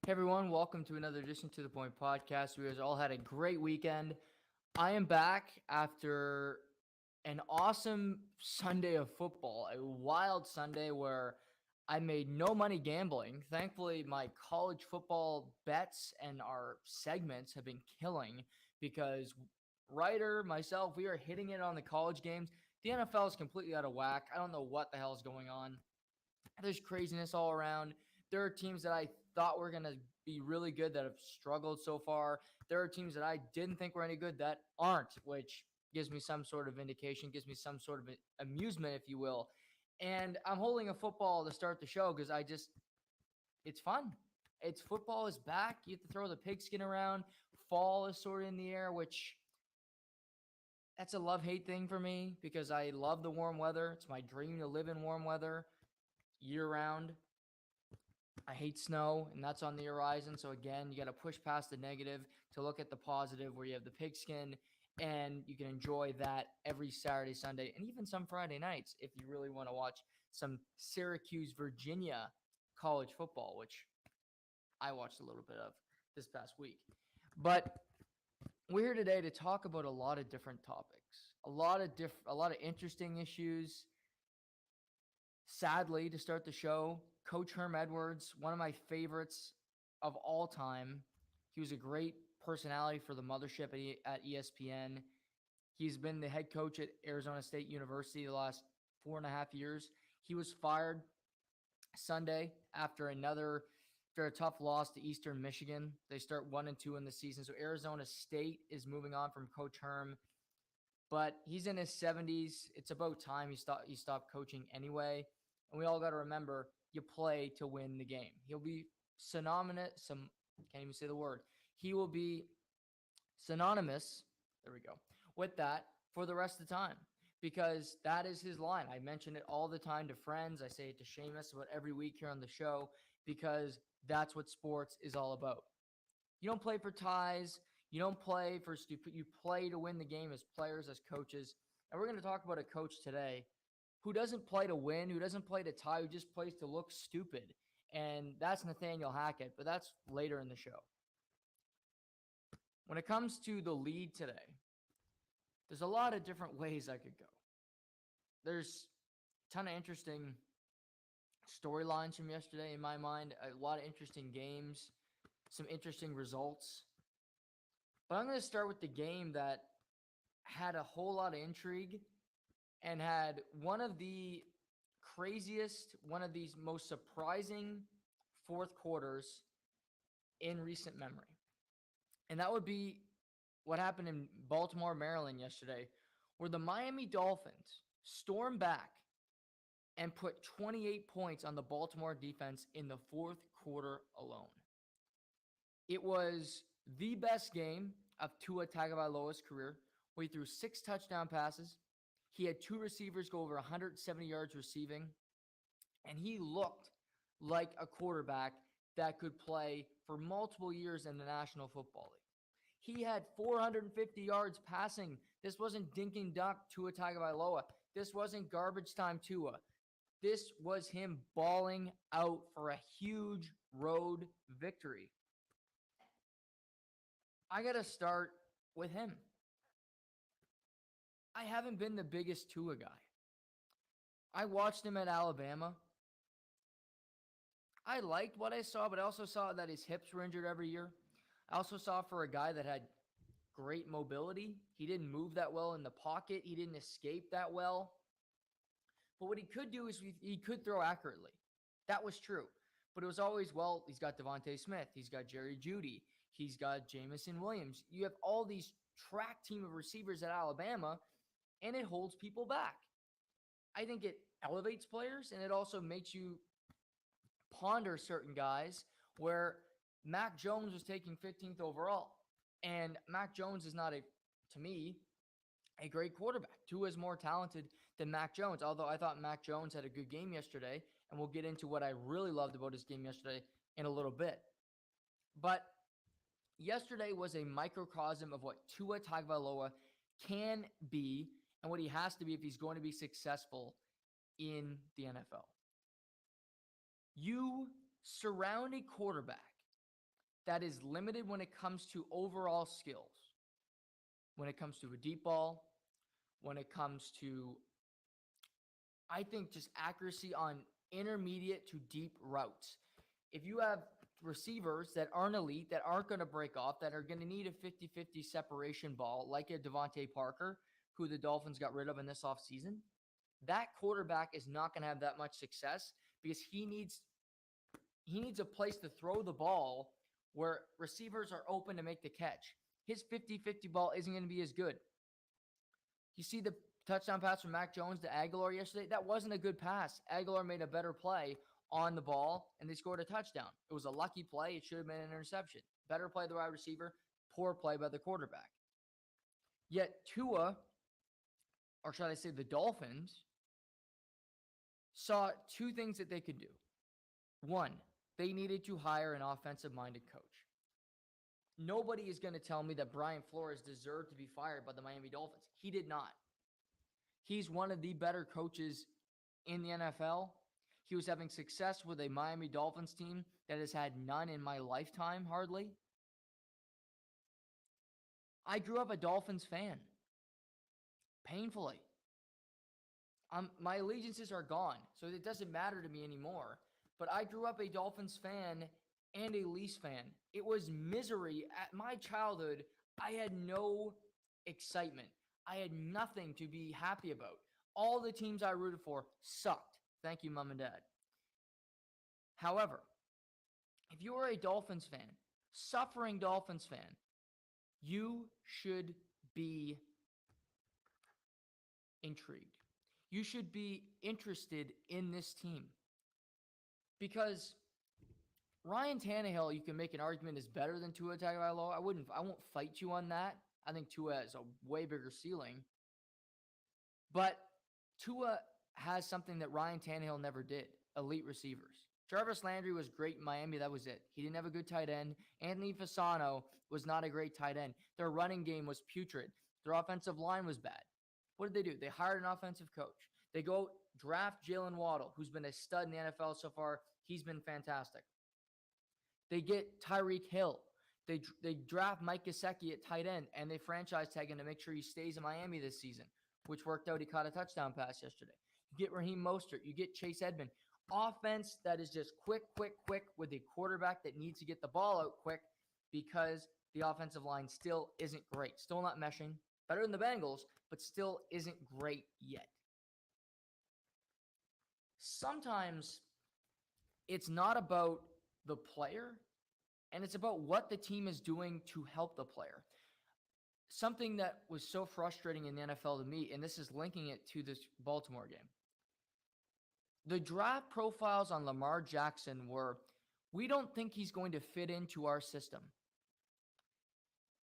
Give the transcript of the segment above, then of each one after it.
Hey everyone, welcome to another edition to the Point Podcast. We guys all had a great weekend. I am back after an awesome Sunday of football, a wild Sunday where I made no money gambling. Thankfully, my college football bets and our segments have been killing because Ryder, myself, we are hitting it on the college games. The NFL is completely out of whack. I don't know what the hell is going on. There's craziness all around. There are teams that I thought were going to be really good that have struggled so far. There are teams that I didn't think were any good that aren't, which gives me some sort of indication, gives me some sort of amusement, if you will. And I'm holding a football to start the show because it's fun. It's football is back. You have to throw the pigskin around. Fall is sort of in the air, which that's a love-hate thing for me because I love the warm weather. It's my dream to live in warm weather year round. I hate snow, and that's on the horizon. So again, you got to push past the negative to look at the positive, where you have the pigskin, and you can enjoy that every Saturday, Sunday, and even some Friday nights if you really want to watch some Syracuse, Virginia college football, which I watched a little bit of this past week. But we're here today to talk about a lot of different topics, a lot of interesting issues. Sadly, to start the show, Coach Herm Edwards, one of my favorites of all time. He was a great personality for the mothership at ESPN. He's been the head coach at Arizona State University the last 4.5 years. He was fired Sunday after a tough loss to Eastern Michigan. They start 1-2 in the season. So Arizona State is moving on from Coach Herm, but he's in his 70s. It's about time he stopped coaching anyway. And we all got to remember, you play to win the game. He'll be can't even say the word. He will be synonymous, there we go, with that for the rest of the time because that is his line. I mention it all the time to friends. I say it to Seamus about every week here on the show because that's what sports is all about. You don't play for ties. You don't play for stupid. You play to win the game as players, as coaches. And we're going to talk about a coach today who doesn't play to win, who doesn't play to tie, who just plays to look stupid. And that's Nathaniel Hackett, but that's later in the show. When it comes to the lead today, there's a lot of different ways I could go. There's a ton of interesting storylines from yesterday in my mind, a lot of interesting games, some interesting results. But I'm going to start with the game that had a whole lot of intrigue and had one of the craziest, one of these most surprising fourth quarters in recent memory. And that would be what happened in Baltimore, Maryland yesterday, where the Miami Dolphins stormed back and put 28 points on the Baltimore defense in the fourth quarter alone. It was the best game of Tua Tagovailoa's career, where he threw 6 touchdown passes. He had 2 receivers go over 170 yards receiving, and he looked like a quarterback that could play for multiple years in the National Football League. He had 450 yards passing. This wasn't dink and dunk Tua Tagovailoa. This wasn't garbage time Tua. This was him balling out for a huge road victory. I got to start with him. I haven't been the biggest Tua guy. I watched him at Alabama. I liked what I saw, but I also saw that his hips were injured every year. I also saw for a guy that had great mobility, he didn't move that well in the pocket. He didn't escape that well. But what he could do is he could throw accurately. That was true. But it was always, well, he's got Devontae Smith. He's got Jerry Jeudy. He's got Jamison Williams. You have all these track team of receivers at Alabama, and it holds people back. I think it elevates players, and it also makes you ponder certain guys where Mac Jones was taken 15th overall. And Mac Jones is not, to me, a great quarterback. Tua is more talented than Mac Jones, although I thought Mac Jones had a good game yesterday, and we'll get into what I really loved about his game yesterday in a little bit. But yesterday was a microcosm of what Tua Tagovailoa can be and what he has to be if he's going to be successful in the NFL. You surround a quarterback that is limited when it comes to overall skills, when it comes to a deep ball, when it comes to, I think, just accuracy on intermediate to deep routes. If you have receivers that aren't elite, that aren't going to break off, that are going to need a 50-50 separation ball, like a Devontae Parker, who the Dolphins got rid of in this offseason, that quarterback is not going to have that much success because he needs a place to throw the ball where receivers are open to make the catch. His 50-50 ball isn't going to be as good. You see the touchdown pass from Mac Jones to Aguilar yesterday? That wasn't a good pass. Aguilar made a better play on the ball, and they scored a touchdown. It was a lucky play. It should have been an interception. Better play by the wide receiver, poor play by the quarterback. Yet Tua, or should I say the Dolphins, saw two things that they could do. One, they needed to hire an offensive-minded coach. Nobody is going to tell me that Brian Flores deserved to be fired by the Miami Dolphins. He did not. He's one of the better coaches in the NFL. He was having success with a Miami Dolphins team that has had none in my lifetime, hardly. I grew up a Dolphins fan. Painfully. My allegiances are gone, so it doesn't matter to me anymore. But I grew up a Dolphins fan and a Leafs fan. It was misery. At my childhood, I had no excitement. I had nothing to be happy about. All the teams I rooted for sucked. Thank you, Mom and Dad. However, if you are a Dolphins fan, suffering Dolphins fan, you should be intrigued. You should be interested in this team. Because Ryan Tannehill, you can make an argument, is better than Tua Tagovailoa. I won't fight you on that. I think Tua has a way bigger ceiling. But Tua has something that Ryan Tannehill never did, elite receivers. Jarvis Landry was great in Miami. That was it. He didn't have a good tight end. Anthony Fasano was not a great tight end. Their running game was putrid. Their offensive line was bad. What did they do? They hired an offensive coach. They go draft Jalen Waddle, who's been a stud in the NFL so far. He's been fantastic. They get Tyreek Hill. They draft Mike Gesicki at tight end, and they franchise tag him to make sure he stays in Miami this season, which worked out. He caught a touchdown pass yesterday. You get Raheem Mostert. You get Chase Edmonds. Offense that is just quick with a quarterback that needs to get the ball out quick because the offensive line still isn't great. Still not meshing. Better than the Bengals, but still isn't great yet. Sometimes it's not about the player, and it's about what the team is doing to help the player. Something that was so frustrating in the NFL to me, and this is linking it to this Baltimore game. The draft profiles on Lamar Jackson were, we don't think he's going to fit into our system.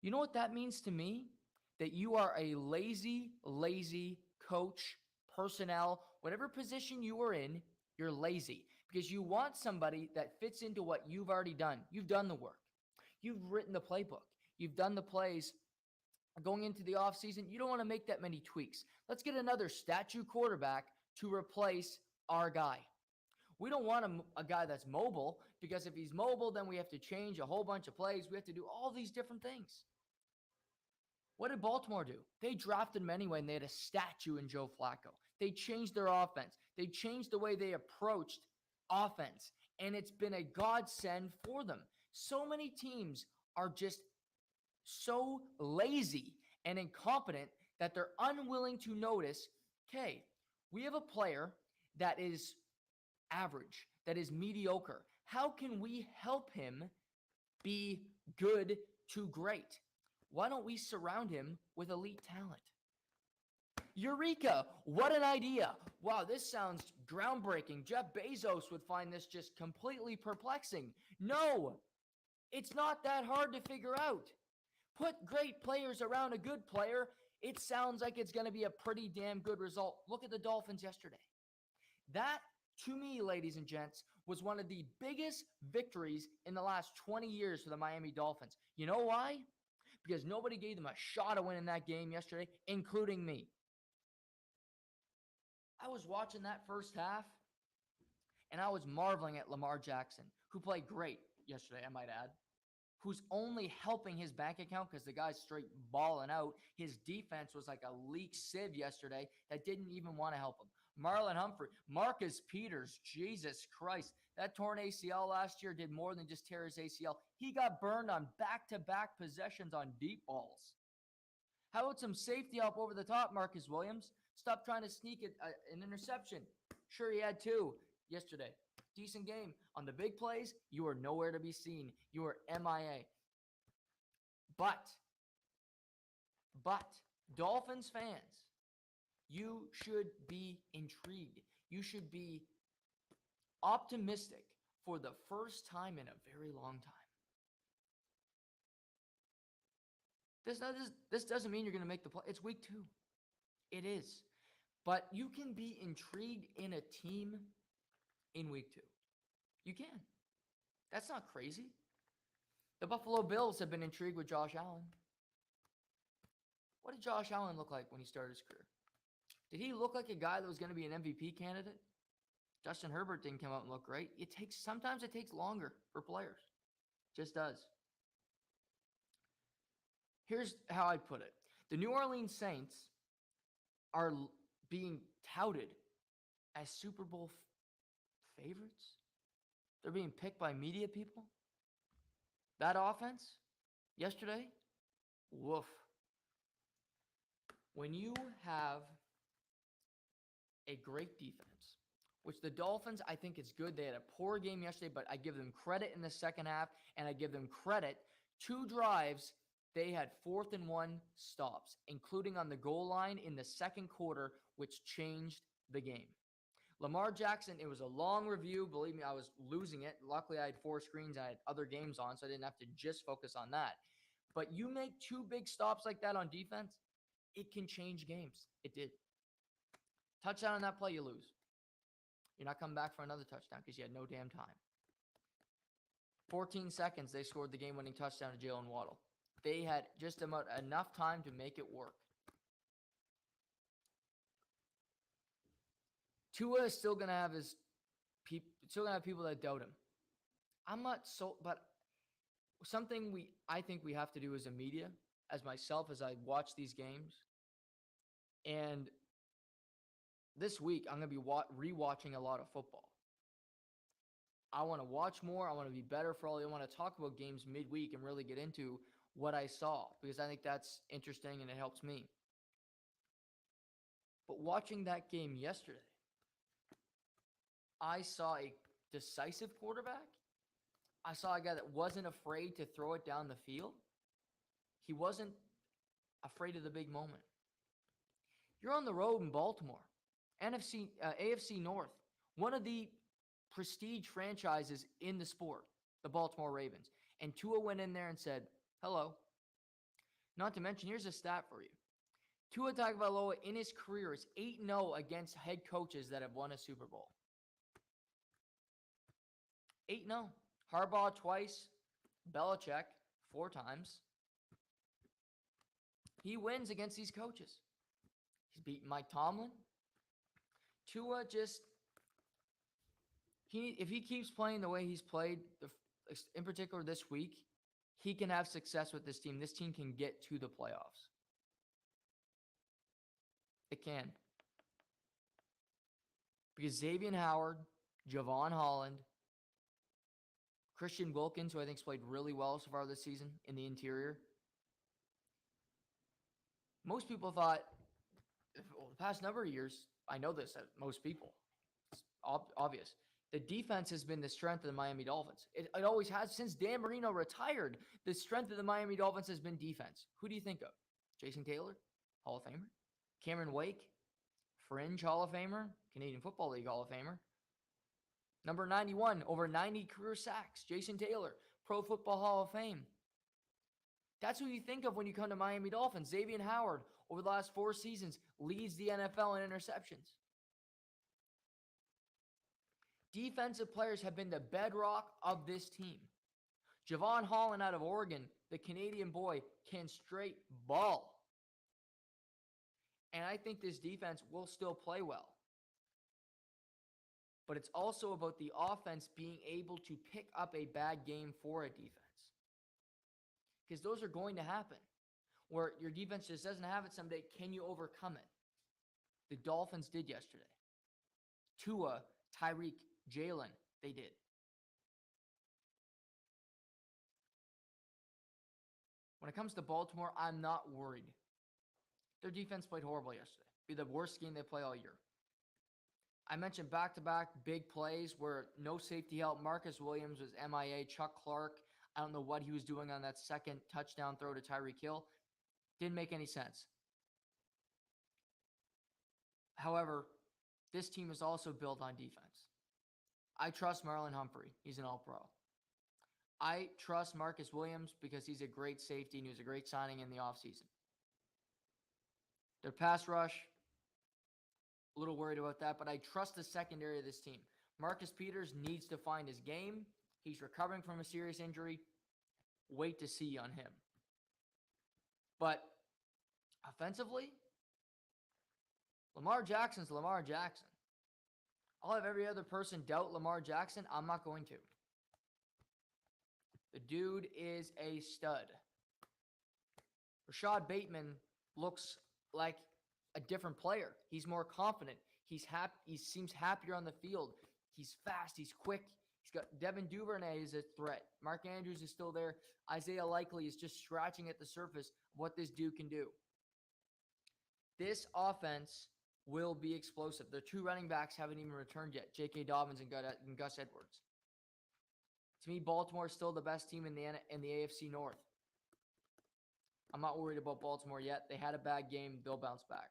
You know what that means to me? That you are a lazy coach, personnel, whatever position you are in, you're lazy. Because you want somebody that fits into what you've already done. You've done the work. You've written the playbook. You've done the plays. Going into the offseason, you don't want to make that many tweaks. Let's get another statue quarterback to replace our guy. We don't want a guy that's mobile, because if he's mobile, then we have to change a whole bunch of plays. We have to do all these different things. What did Baltimore do? They drafted him anyway, and they had a statue in Joe Flacco. They changed their offense. They changed the way they approached offense, and it's been a godsend for them. So many teams are just so lazy and incompetent that they're unwilling to notice, okay, we have a player that is average, that is mediocre. How can we help him be good to great? Why don't we surround him with elite talent? Eureka! What an idea. Wow, this sounds groundbreaking. Jeff Bezos would find this just completely perplexing. No, it's not that hard to figure out. Put great players around a good player. It sounds like it's going to be a pretty damn good result. Look at the Dolphins yesterday. That, to me, ladies and gents, was one of the biggest victories in the last 20 years for the Miami Dolphins. You know why? Because nobody gave them a shot of winning that game yesterday, including me. I was watching that first half, and I was marveling at Lamar Jackson, who played great yesterday, I might add. who's only helping his bank account because the guy's straight balling out. His defense was like a leak sieve yesterday that didn't even want to help him. Marlon Humphrey, Marcus Peters, Jesus Christ. That torn ACL last year did more than just tear his ACL. He got burned on back-to-back possessions on deep balls. How about some safety help over the top, Marcus Williams? Stop trying to sneak an interception. Sure, he had two yesterday. Decent game. On the big plays, you are nowhere to be seen. You are MIA. But, Dolphins fans, you should be intrigued. You should be optimistic for the first time in a very long time. This doesn't mean you're going to make the play. It's week 2. It is. But you can be intrigued in a team in week 2. You can. That's not crazy. The Buffalo Bills have been intrigued with Josh Allen. What did Josh Allen look like when he started his career? Did he look like a guy that was going to be an MVP candidate? Justin Herbert didn't come out and look great. Sometimes it takes longer for players. Just does. Here's how I'd put it. The New Orleans Saints are being touted as Super Bowl favorites. They're being picked by media people. That offense yesterday, woof. When you have a great defense, which the Dolphins, I think is good. They had a poor game yesterday, but I give them credit in the second half, and I give them credit. 2 drives, they had 4th and 1 stops, including on the goal line in the second quarter, which changed the game. Lamar Jackson, it was a long review. Believe me, I was losing it. Luckily, I had 4 screens. I had other games on, so I didn't have to just focus on that. But you make 2 big stops like that on defense, it can change games. It did. Touchdown on that play, you lose. You're not coming back for another touchdown because you had no damn time. 14 seconds, they scored the game-winning touchdown to Jalen Waddle. They had just about enough time to make it work. Tua is still gonna have people that doubt him. I'm not so, but something I think we have to do as a media, as myself, as I watch these games, and this week I'm gonna be rewatching a lot of football. I want to watch more. I want to be better for all. I want to talk about games midweek and really get into what I saw because I think that's interesting and it helps me. But watching that game yesterday, I saw a decisive quarterback. I saw a guy that wasn't afraid to throw it down the field. He wasn't afraid of the big moment. You're on the road in Baltimore, AFC North, one of the prestige franchises in the sport, the Baltimore Ravens. And Tua went in there and said, hello. Not to mention, here's a stat for you. Tua Tagovailoa in his career is 8-0 against head coaches that have won a Super Bowl. 8-0. Harbaugh twice, Belichick 4 times. He wins against these coaches. He's beaten Mike Tomlin. Tua if he keeps playing the way he's played, in particular this week, he can have success with this team. This team can get to the playoffs. It can. Because Xavier Howard, Javon Holland, Christian Wilkins, who I think has played really well so far this season in the interior. Most people thought, well, the past number of years, I know this, most people, it's obvious. The defense has been the strength of the Miami Dolphins. It always has. Since Dan Marino retired, the strength of the Miami Dolphins has been defense. Who do you think of? Jason Taylor, Hall of Famer. Cameron Wake, fringe Hall of Famer. Canadian Football League Hall of Famer. Number 91, over 90 career sacks. Jason Taylor, Pro Football Hall of Fame. That's who you think of when you come to Miami Dolphins. Xavier Howard, over the last 4 seasons, leads the NFL in interceptions. Defensive players have been the bedrock of this team. Javon Holland out of Oregon, the Canadian boy, can straight ball. And I think this defense will still play well. But it's also about the offense being able to pick up a bad game for a defense. because those are going to happen. Where your defense just doesn't have it someday, can you overcome it? The Dolphins did yesterday. Tua, Tyreek, Jalen, they did. When it comes to Baltimore, I'm not worried. Their defense played horrible yesterday. Be the worst game they play all year. I mentioned back-to-back big plays where no safety help. Marcus Williams was MIA. Chuck Clark, I don't know what he was doing on that second touchdown throw to Tyreek Hill. Didn't make any sense. However, this team is also built on defense. I trust Marlon Humphrey. He's an all-pro. I trust Marcus Williams because he's a great safety and he was a great signing in the offseason. Their pass rush, a little worried about that, but I trust the secondary of this team. Marcus Peters needs to find his game. He's recovering from a serious injury. Wait to see on him. But offensively, Lamar Jackson's Lamar Jackson. I'll have every other person doubt Lamar Jackson. I'm not going to. The dude is a stud. Rashad Bateman looks like a different player. He's more confident. He seems happier on the field. He's fast. He's quick. He's got Devin Duvernay is a threat. Mark Andrews is still there. Isaiah Likely is just scratching at the surface of what this dude can do. This offense will be explosive. The two running backs haven't even returned yet, J.K. Dobbins and Gus Edwards. To me, Baltimore is still the best team in the AFC North. I'm not worried about Baltimore yet. They had a bad game. They'll bounce back.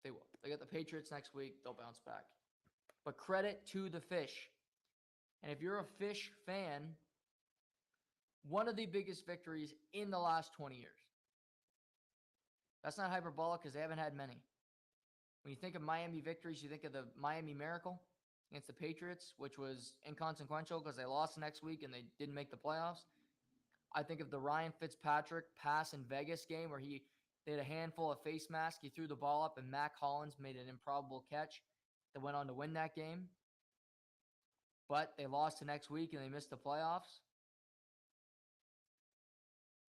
They will. They got the Patriots next week. They'll bounce back. But credit to the Fish. And if you're a Fish fan, one of the biggest victories in the last 20 years. That's not hyperbolic because they haven't had many. When you think of Miami victories, you think of the Miami Miracle against the Patriots, which was inconsequential because they lost the next week and they didn't make the playoffs. I think of the Ryan Fitzpatrick pass in Vegas game where they had a handful of face masks. He threw the ball up and Mac Hollins made an improbable catch that went on to win that game. But they lost the next week and they missed the playoffs.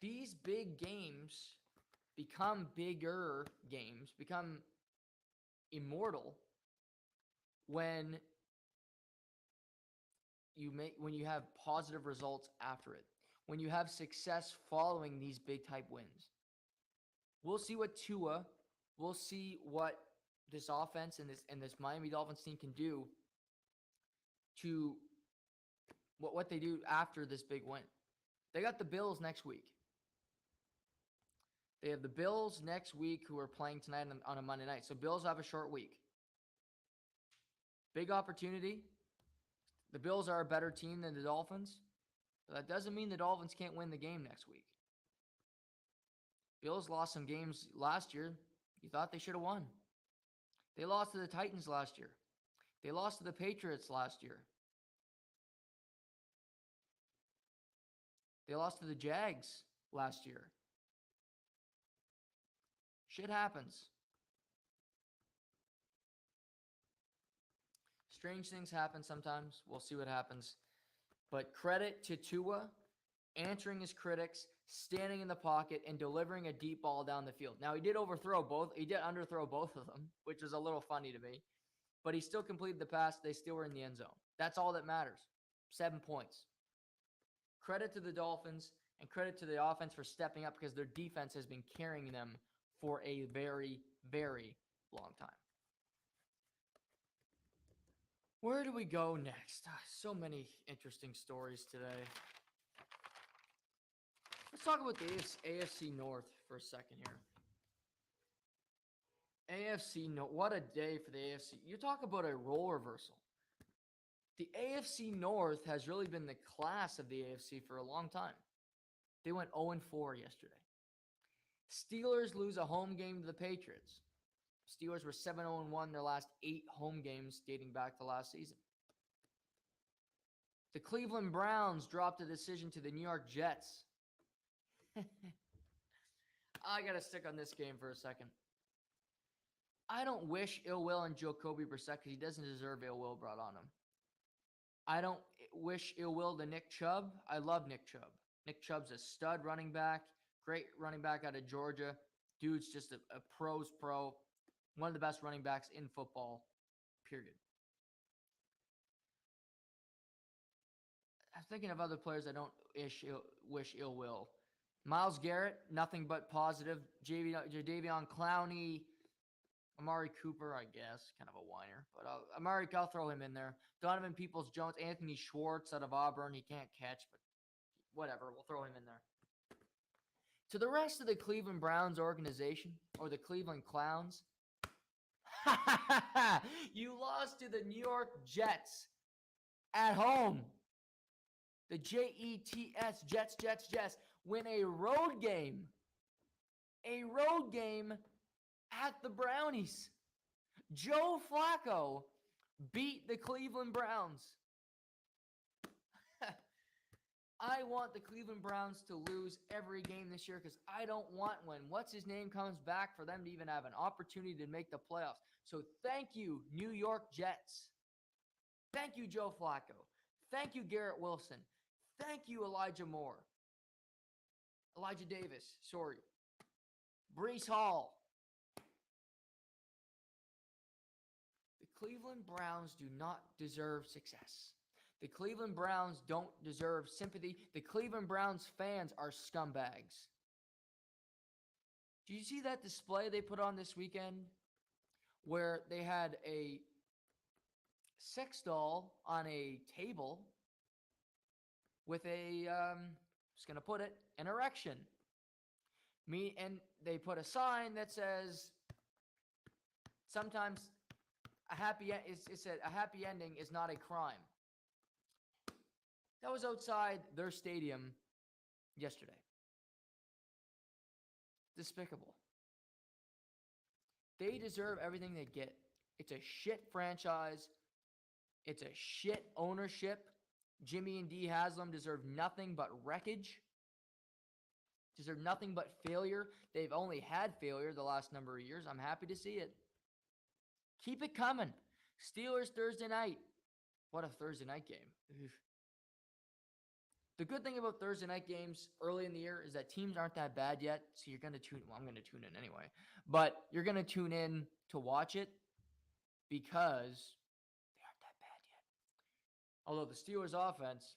These big games become bigger games, become immortal when you have positive results after it, when you have success following these big type wins. We'll see what Tua, we'll see what this offense and this Miami Dolphins team can do to what they do after this big win. They got the Bills next week. They have the Bills next week who are playing tonight on a Monday night. So Bills have a short week. Big opportunity. The Bills are a better team than the Dolphins. But that doesn't mean the Dolphins can't win the game next week. Bills lost some games last year. You thought they should have won. They lost to the Titans last year. They lost to the Patriots last year. They lost to the Jags last year. Shit happens. Strange things happen sometimes. We'll see what happens. But credit to Tua answering his critics, standing in the pocket, and delivering a deep ball down the field. Now, he did underthrow both of them, which was a little funny to me. But he still completed the pass. They still were in the end zone. That's all that matters. 7 points. Credit to the Dolphins and credit to the offense for stepping up because their defense has been carrying them for a very, very long time. Where do we go next? So many interesting stories today. Let's talk about the AFC North for a second here. AFC North, what a day for the AFC. You talk about a role reversal. The AFC North has really been the class of the AFC for a long time. They went 0-4 yesterday. Steelers lose a home game to the Patriots. Steelers were 7-0-1 their last 8 home games dating back to last season. The Cleveland Browns dropped a decision to the New York Jets. I got to stick on this game for a second. I don't wish ill will on Jacoby Brissett because he doesn't deserve ill will brought on him. wish ill will to Nick Chubb. I love Nick Chubb. Nick Chubb's a stud running back, great running back out of Georgia. Dude's just a pro's pro, one of the best running backs in football, period. I'm thinking of other players I don't wish ill will. Myles Garrett, nothing but positive. Jadeveon Clowney, Amari Cooper, I guess, kind of a whiner. But I'll throw him in there. Donovan Peoples-Jones, Anthony Schwartz out of Auburn. He can't catch, but whatever. We'll throw him in there. To the rest of the Cleveland Browns organization, or the Cleveland Clowns, you lost to the New York Jets at home. The Jets, Jets, win a road game at the Brownies. Joe Flacco beat the Cleveland Browns. I want the Cleveland Browns to lose every game this year because I don't want when what's-his-name comes back for them to even have an opportunity to make the playoffs. So thank you, New York Jets. Thank you, Joe Flacco. Thank you, Garrett Wilson. Thank you, Elijah Davis. Breece Hall. The Cleveland Browns do not deserve success. The Cleveland Browns don't deserve sympathy. The Cleveland Browns fans are scumbags. Did you see that display they put on this weekend where they had a sex doll on a table with an erection? And they put a sign that says, sometimes a happy ending is not a crime. That was outside their stadium yesterday. Despicable. They deserve everything they get. It's a shit franchise. It's a shit ownership. Jimmy and Dee Haslam deserve nothing but wreckage. Deserve nothing but failure. They've only had failure the last number of years. I'm happy to see it. Keep it coming. Steelers Thursday night. What a Thursday night game. Oof. The good thing about Thursday night games early in the year is that teams aren't that bad yet, so you're going to tune in. Well, I'm going to tune in anyway. But you're going to tune in to watch it because they aren't that bad yet. Although the Steelers' offense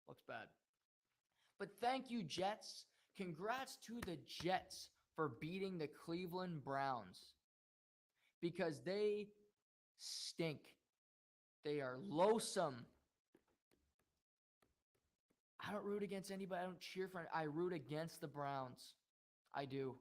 looks bad. But thank you, Jets. Congrats to the Jets for beating the Cleveland Browns because they stink. They are loathsome. I don't root against anybody. I don't cheer for anybody. I root against the Browns. I do.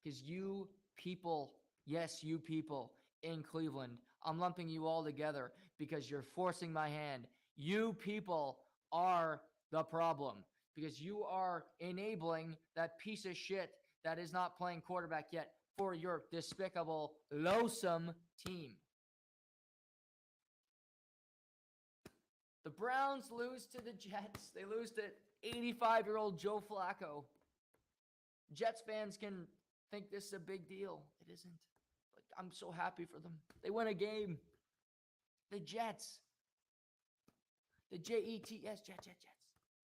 Because you people, yes, you people in Cleveland, I'm lumping you all together because you're forcing my hand. You people are the problem because you are enabling that piece of shit that is not playing quarterback yet for your despicable, loathsome team. The Browns lose to the Jets. They lose to 85-year-old Joe Flacco. Jets fans can think this is a big deal. It isn't. Like, I'm so happy for them. They win a game. The Jets. The Jets.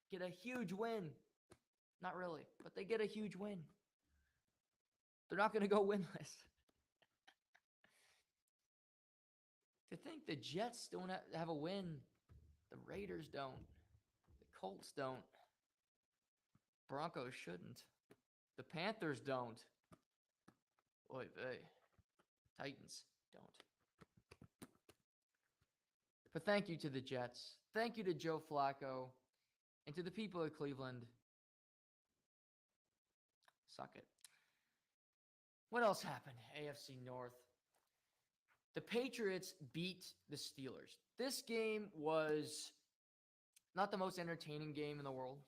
Get a huge win. Not really, but they get a huge win. They're not going to go winless. To think the Jets don't have a win. The Raiders don't. The Colts don't. Broncos shouldn't. The Panthers don't. Oy vey. Titans don't. But thank you to the Jets. Thank you to Joe Flacco. And to the people of Cleveland. Suck it. What else happened? AFC North. The Patriots beat the Steelers. This game was not the most entertaining game in the world.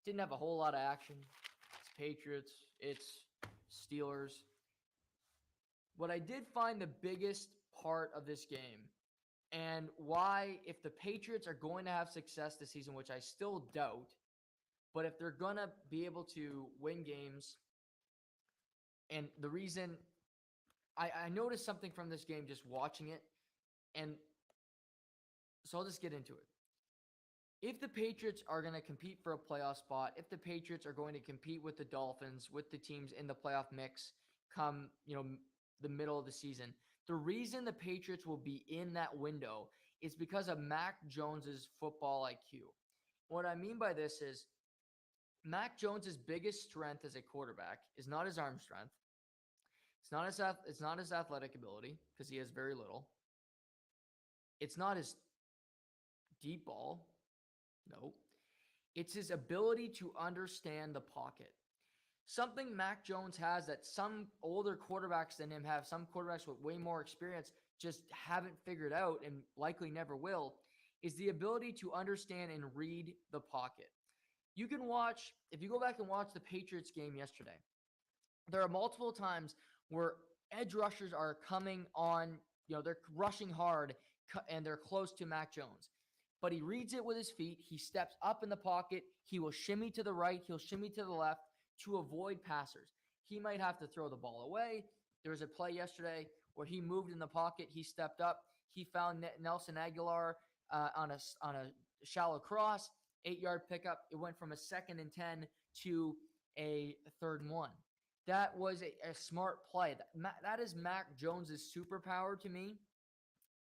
Didn't have a whole lot of action. It's Patriots. It's Steelers. What I did find the biggest part of this game and why, if the Patriots are going to have success this season, which I still doubt, but if they're going to be able to win games, and the reason I noticed something from this game just watching it, and So I'll just get into it. If the Patriots are going to compete for a playoff spot, if the Patriots are going to compete with the Dolphins, with the teams in the playoff mix come, the middle of the season, the reason the Patriots will be in that window is because of Mac Jones's football IQ. What I mean by this is Mac Jones's biggest strength as a quarterback is not his arm strength. It's not his athletic ability because he has very little. It's not his deep ball. No. It's his ability to understand the pocket. Something Mac Jones has that some older quarterbacks than him have, some quarterbacks with way more experience just haven't figured out and likely never will, is the ability to understand and read the pocket. You can watch, if you go back and watch the Patriots game yesterday, there are multiple times where edge rushers are coming on, they're rushing hard and they're close to Mac Jones. But he reads it with his feet. He steps up in the pocket. He will shimmy to the right. He'll shimmy to the left to avoid passers. He might have to throw the ball away. There was a play yesterday where he moved in the pocket. He stepped up. He found Nelson Aguilar on a shallow cross, 8-yard pickup. It went from a 2nd and 10 to a 3rd and 1. That was a smart play. That is Mac Jones's superpower to me.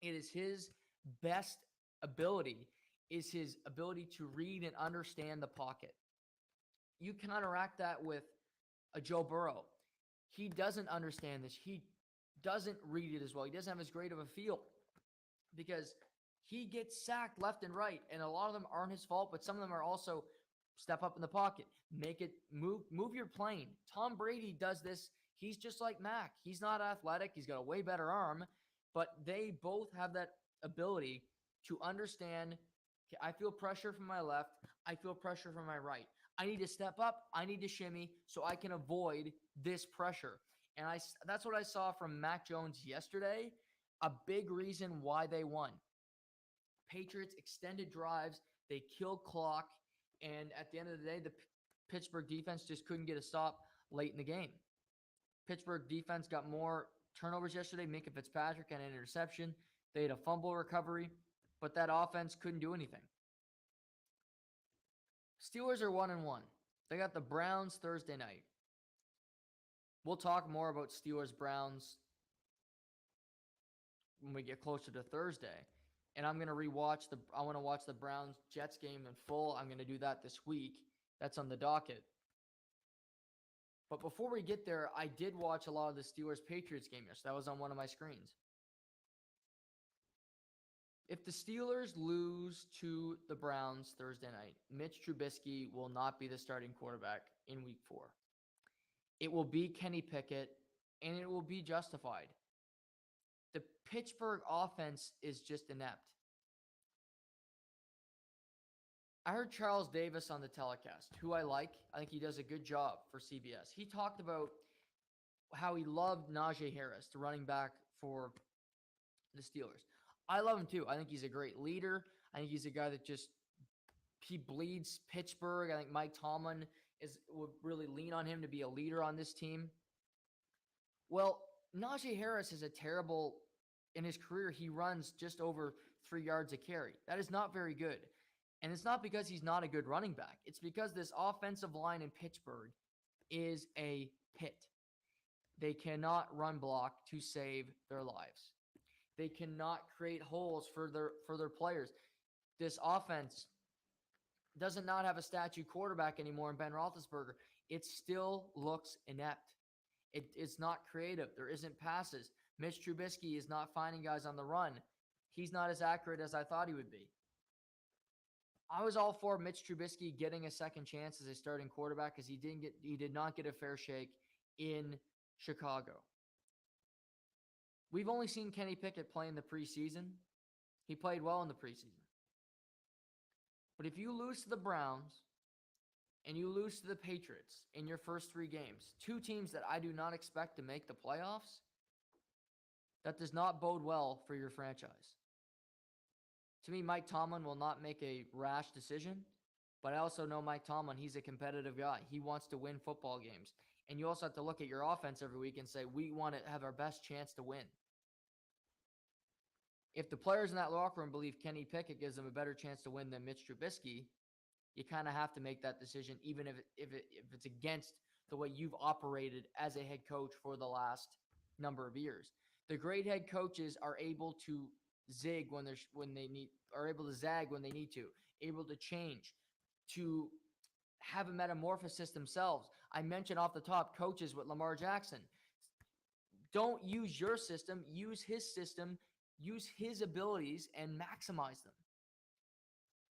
It is his best ability, is his ability to read and understand the pocket. You counteract that with a Joe Burrow. He doesn't understand this. He doesn't read it as well. He doesn't have as great of a feel because he gets sacked left and right, and a lot of them aren't his fault, but some of them are also step up in the pocket, make it move your plane. Tom Brady does this. He's just like Mac. He's not athletic. He's got a way better arm, but they both have that ability to understand, I feel pressure from my left. I feel pressure from my right. I need to step up. I need to shimmy so I can avoid this pressure. And that's what I saw from Mac Jones yesterday. A big reason why they won. Patriots extended drives. They killed clock. And at the end of the day, the Pittsburgh defense just couldn't get a stop late in the game. Pittsburgh defense got more turnovers yesterday. Minka Fitzpatrick had an interception. They had a fumble recovery, but that offense couldn't do anything. Steelers are 1-1. They got the Browns Thursday night. We'll talk more about Steelers-Browns when we get closer to Thursday. And I'm going to I want to watch the Browns-Jets game in full. I'm going to do that this week. That's on the docket. But before we get there, I did watch a lot of the Steelers-Patriots game yesterday. That was on one of my screens. If the Steelers lose to the Browns Thursday night, Mitch Trubisky will not be the starting quarterback in Week 4. It will be Kenny Pickett, and it will be justified. The Pittsburgh offense is just inept. I heard Charles Davis on the telecast, who I like. I think he does a good job for CBS. He talked about how he loved Najee Harris, the running back for the Steelers. I love him too. I think he's a great leader. I think he's a guy that he bleeds Pittsburgh. I think Mike Tomlin would really lean on him to be a leader on this team. Well, Najee Harris is in his career, he runs just over 3 yards a carry. That is not very good. And it's not because he's not a good running back. It's because this offensive line in Pittsburgh is a pit. They cannot run block to save their lives. They cannot create holes for their players. This offense does not have a statue quarterback anymore in Ben Roethlisberger. It still looks inept. It's not creative. There isn't passes. Mitch Trubisky is not finding guys on the run. He's not as accurate as I thought he would be. I was all for Mitch Trubisky getting a second chance as a starting quarterback because he did not get a fair shake in Chicago. We've only seen Kenny Pickett play in the preseason. He played well in the preseason. But if you lose to the Browns and you lose to the Patriots in your first 3 games, 2 teams that I do not expect to make the playoffs, that does not bode well for your franchise. To me, Mike Tomlin will not make a rash decision, but I also know Mike Tomlin, he's a competitive guy. He wants to win football games. And you also have to look at your offense every week and say, we want to have our best chance to win. If the players in that locker room believe Kenny Pickett gives them a better chance to win than Mitch Trubisky, you kind of have to make that decision, even if it's against the way you've operated as a head coach for the last number of years. The great head coaches are able to zig when they need, are able to zag when they need to, able to change, to have a metamorphosis themselves. I mentioned off the top coaches with Lamar Jackson. Don't use your system, use his system, use his abilities, and maximize them.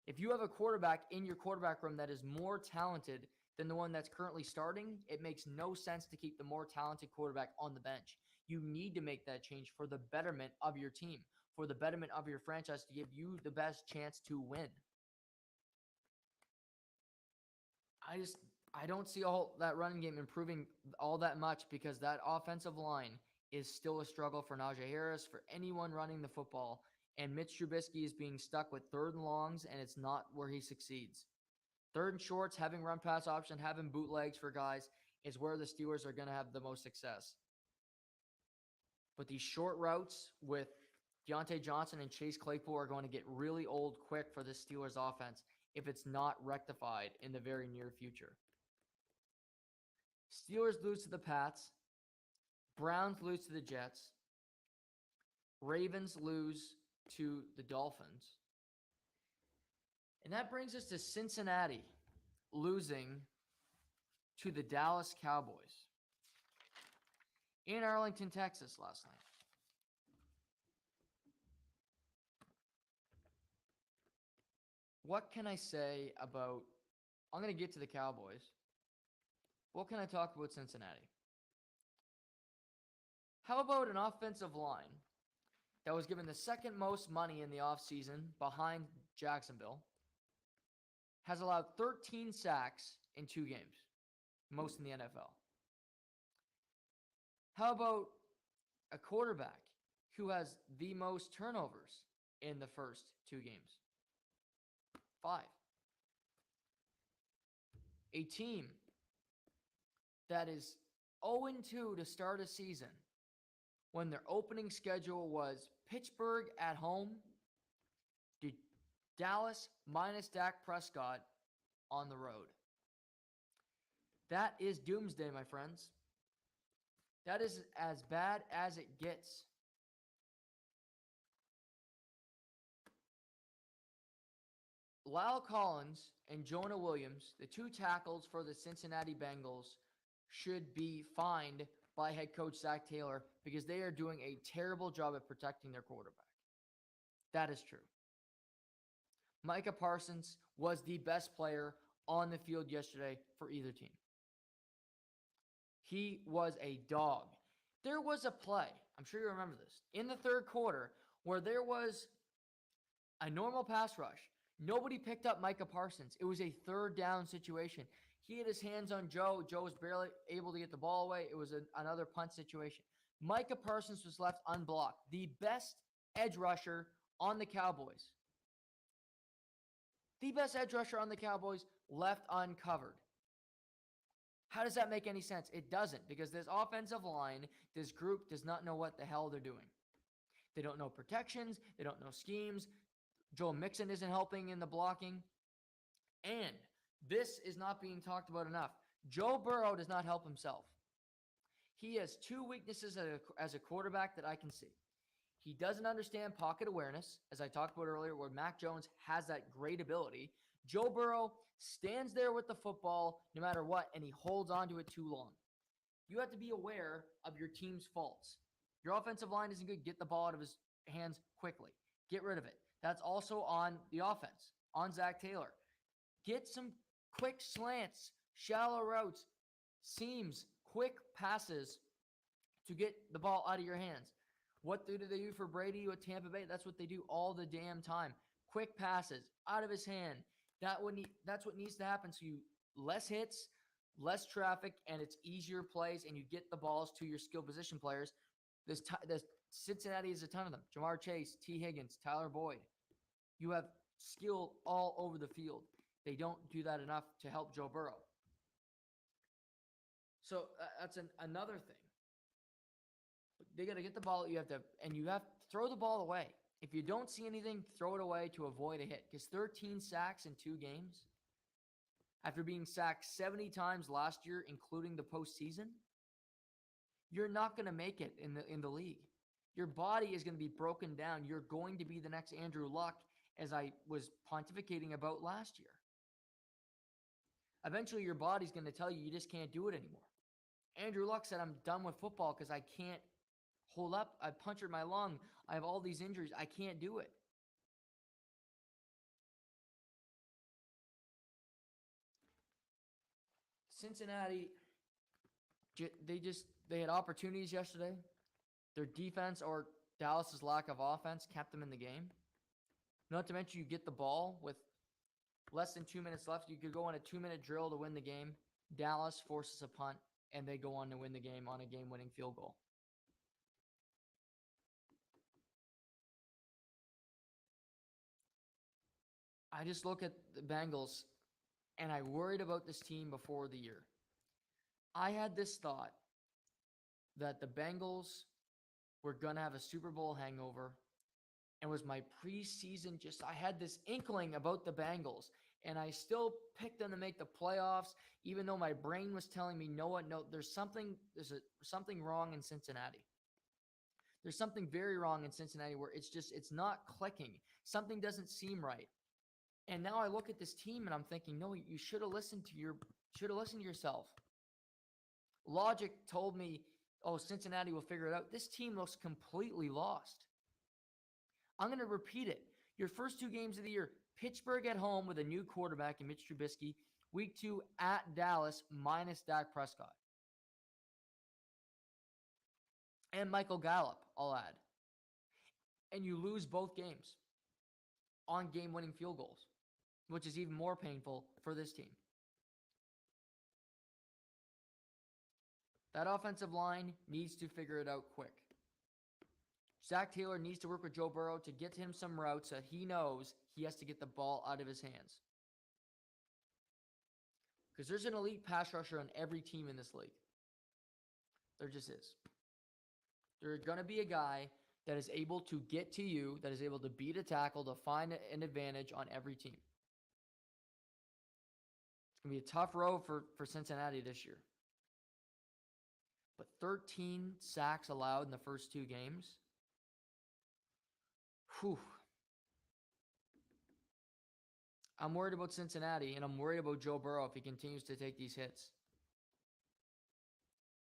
If you have a quarterback in your quarterback room that is more talented than the one that's currently starting, it makes no sense to keep the more talented quarterback on the bench. You need to make that change for the betterment of your team, for the betterment of your franchise, to give you the best chance to win. I don't see all that running game improving all that much because that offensive line is still a struggle for Najee Harris, for anyone running the football. And Mitch Trubisky is being stuck with third and longs, and it's not where he succeeds. Third and shorts, having run pass option, having bootlegs for guys is where the Steelers are going to have the most success. But these short routes with Deontay Johnson and Chase Claypool are going to get really old quick for the Steelers offense if it's not rectified in the very near future. Steelers lose to the Pats. Browns lose to the Jets. Ravens lose to the Dolphins. And that brings us to Cincinnati losing to the Dallas Cowboys in Arlington, Texas last night. What can I say about, I'm going to get to the Cowboys. What can I talk about Cincinnati? How about an offensive line that was given the second most money in the offseason behind Jacksonville, has allowed 13 sacks in 2 games, most in the NFL? How about a quarterback who has the most turnovers in the first 2 games? 5. A team that is 0-2 to start a season when their opening schedule was Pittsburgh at home, Dallas minus Dak Prescott on the road. That is doomsday, my friends. That is as bad as it gets. Lyle Collins and Jonah Williams, the 2 tackles for the Cincinnati Bengals, should be fined by head coach Zach Taylor because they are doing a terrible job at protecting their quarterback. That is true. Micah Parsons was the best player on the field yesterday for either team. He was a dog. There was a play, I'm sure you remember this, in the third quarter where there was a normal pass rush. Nobody picked up Micah Parsons. It was a third down situation. He had his hands on Joe. Joe was barely able to get the ball away. It was another punt situation. Micah Parsons was left unblocked. The best edge rusher on the Cowboys. The best edge rusher on the Cowboys left uncovered. How does that make any sense? It doesn't, because this offensive line, this group does not know what the hell they're doing. They don't know protections. They don't know schemes. Joe Mixon isn't helping in the blocking. And this is not being talked about enough. Joe Burrow does not help himself. He has 2 weaknesses as a quarterback that I can see. He doesn't understand pocket awareness, as I talked about earlier, where Mac Jones has that great ability. Joe Burrow stands there with the football no matter what, and he holds on to it too long. You have to be aware of your team's faults. Your offensive line isn't good. Get the ball out of his hands quickly. Get rid of it. That's also on the offense, on Zach Taylor. Get some quick slants, shallow routes, seams, quick passes to get the ball out of your hands. What do they do for Brady with Tampa Bay? That's what they do all the damn time. Quick passes out of his hand. That's what needs to happen. So you less hits, less traffic, and it's easier plays, and you get the balls to your skill position players. This Cincinnati is a ton of them. Jamar Chase, T. Higgins, Tyler Boyd. You have skill all over the field. They don't do that enough to help Joe Burrow. So that's another thing. They got to get the ball. You have to throw the ball away. If you don't see anything, throw it away to avoid a hit. Because 13 sacks in 2 games, after being sacked 70 times last year, including the postseason, you're not going to make it in the league. Your body is going to be broken down. You're going to be the next Andrew Luck, as I was pontificating about last year. Eventually, your body's going to tell you just can't do it anymore. Andrew Luck said, I'm done with football because I can't hold up. I punctured my lung. I have all these injuries. I can't do it. Cincinnati, they had opportunities yesterday. Their defense or Dallas's lack of offense kept them in the game. Not to mention you get the ball with less than 2 minutes left. You could go on a 2-minute drill to win the game. Dallas forces a punt, and they go on to win the game on a game-winning field goal. I just look at the Bengals, and I worried about this team before the year. I had this thought that the Bengals were going to have a Super Bowl hangover, and was my preseason I had this inkling about the Bengals, and I still picked them to make the playoffs, even though my brain was telling me, no, there's something wrong in Cincinnati. There's something very wrong in Cincinnati where it's not clicking. Something doesn't seem right. And now I look at this team and I'm thinking, no, you should have listened to yourself. Logic told me, oh, Cincinnati will figure it out. This team looks completely lost. I'm going to repeat it. Your first 2 games of the year, Pittsburgh at home with a new quarterback in Mitch Trubisky. Week 2 at Dallas minus Dak Prescott. And Michael Gallup, I'll add. And you lose both games on game-winning field goals, which is even more painful for this team. That offensive line needs to figure it out quick. Zach Taylor needs to work with Joe Burrow to get him some routes that he knows he has to get the ball out of his hands. Because there's an elite pass rusher on every team in this league. There just is. There's going to be a guy that is able to get to you, that is able to beat a tackle, to find an advantage on every team. It's going to be a tough road for Cincinnati this year. But 13 sacks allowed in the first 2 games. Whew. I'm worried about Cincinnati, and I'm worried about Joe Burrow if he continues to take these hits.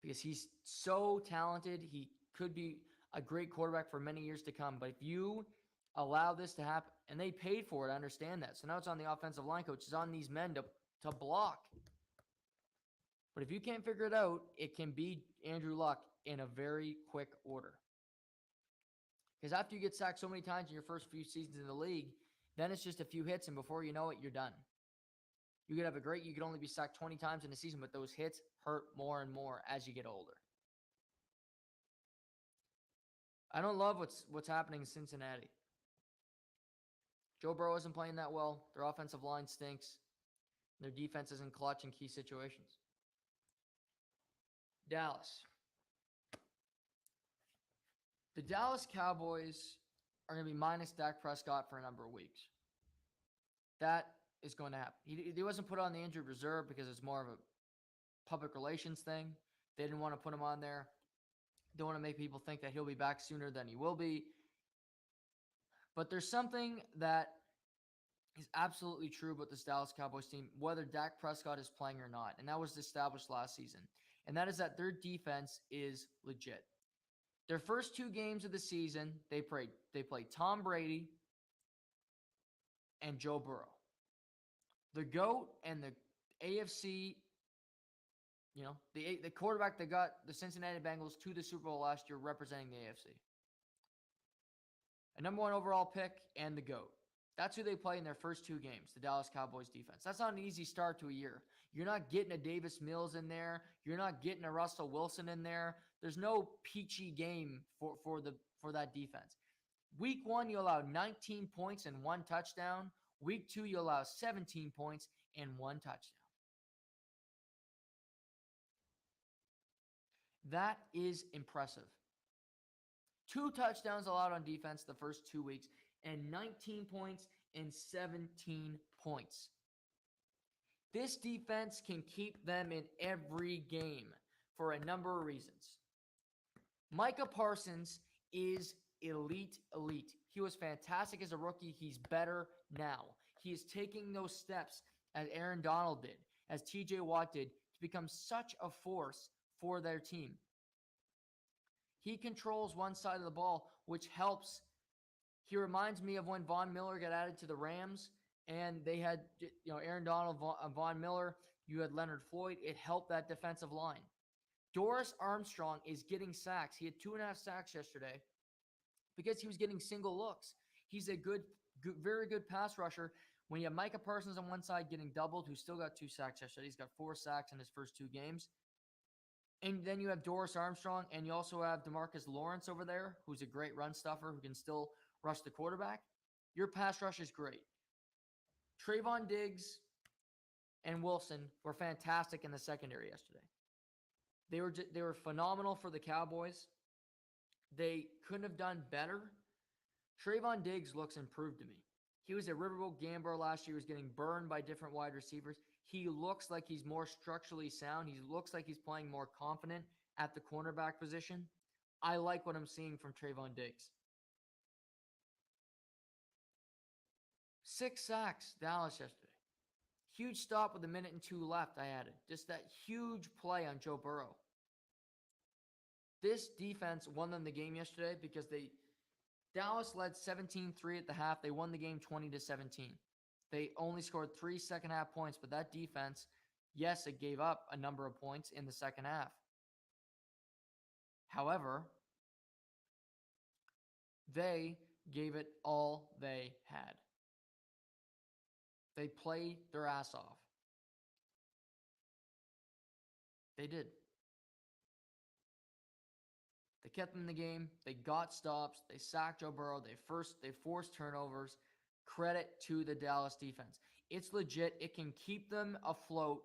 Because he's so talented. He could be a great quarterback for many years to come. But if you allow this to happen, and they paid for it, I understand that. So now it's on the offensive line coach. It's on these men to block. But if you can't figure it out, it can be Andrew Luck in a very quick order. Because after you get sacked so many times in your first few seasons in the league, then it's just a few hits, and before you know it, you're done. You could only be sacked 20 times in a season, but those hits hurt more and more as you get older. I don't love what's happening in Cincinnati. Joe Burrow isn't playing that well. Their offensive line stinks. Their defense isn't clutch in key situations. Dallas. The Dallas Cowboys are going to be minus Dak Prescott for a number of weeks. That is going to happen. He wasn't put on the injured reserve because it's more of a public relations thing. They didn't want to put him on there. Don't want to make people think that he'll be back sooner than he will be. But there's something that is absolutely true about this Dallas Cowboys team, whether Dak Prescott is playing or not. And that was established last season. And that is that their defense is legit. Their first 2 games of the season, they played Tom Brady and Joe Burrow. The GOAT and the AFC, the quarterback that got the Cincinnati Bengals to the Super Bowl last year representing the AFC. A number 1 overall pick and the GOAT. That's who they play in their first 2 games, the Dallas Cowboys defense. That's not an easy start to a year. You're not getting a Davis Mills in there. You're not getting a Russell Wilson in there. There's no peachy game for that defense. Week 1, you allow 19 points and 1 touchdown. Week 2, you allow 17 points and 1 touchdown. That is impressive. 2 touchdowns allowed on defense the first 2 weeks, and 19 points and 17 points. This defense can keep them in every game for a number of reasons. Micah Parsons is elite. He was fantastic as a rookie. He's better now. He is taking those steps as Aaron Donald did, as TJ Watt did, to become such a force for their team. He controls one side of the ball, which helps. He reminds me of when Von Miller got added to the Rams, and they had Aaron Donald, Von Miller. You had Leonard Floyd. It helped that defensive line. Doris Armstrong is getting sacks. He had 2.5 sacks yesterday because he was getting single looks. He's a good, very good pass rusher. When you have Micah Parsons on one side getting doubled, who still got 2 sacks yesterday. He's got 4 sacks in his first 2 games. And then you have Doris Armstrong, and you also have DeMarcus Lawrence over there, who's a great run stuffer who can still rush the quarterback. Your pass rush is great. Trayvon Diggs and Wilson were fantastic in the secondary yesterday. They were phenomenal for the Cowboys. They couldn't have done better. Trayvon Diggs looks improved to me. He was a Riverboat gambler last year. He was getting burned by different wide receivers. He looks like he's more structurally sound. He looks like he's playing more confident at the cornerback position. I like what I'm seeing from Trayvon Diggs. 6 sacks, Dallas yesterday. Huge stop with 1 minute and 2 left, I added. Just that huge play on Joe Burrow. This defense won them the game yesterday because Dallas led 17-3 at the half. They won the game 20-17. They only scored 3 second-half points, but that defense, yes, it gave up a number of points in the second half. However, they gave it all they had. They played their ass off. They did. They kept them in the game. They got stops. They sacked Joe Burrow. They forced turnovers. Credit to the Dallas defense. It's legit. It can keep them afloat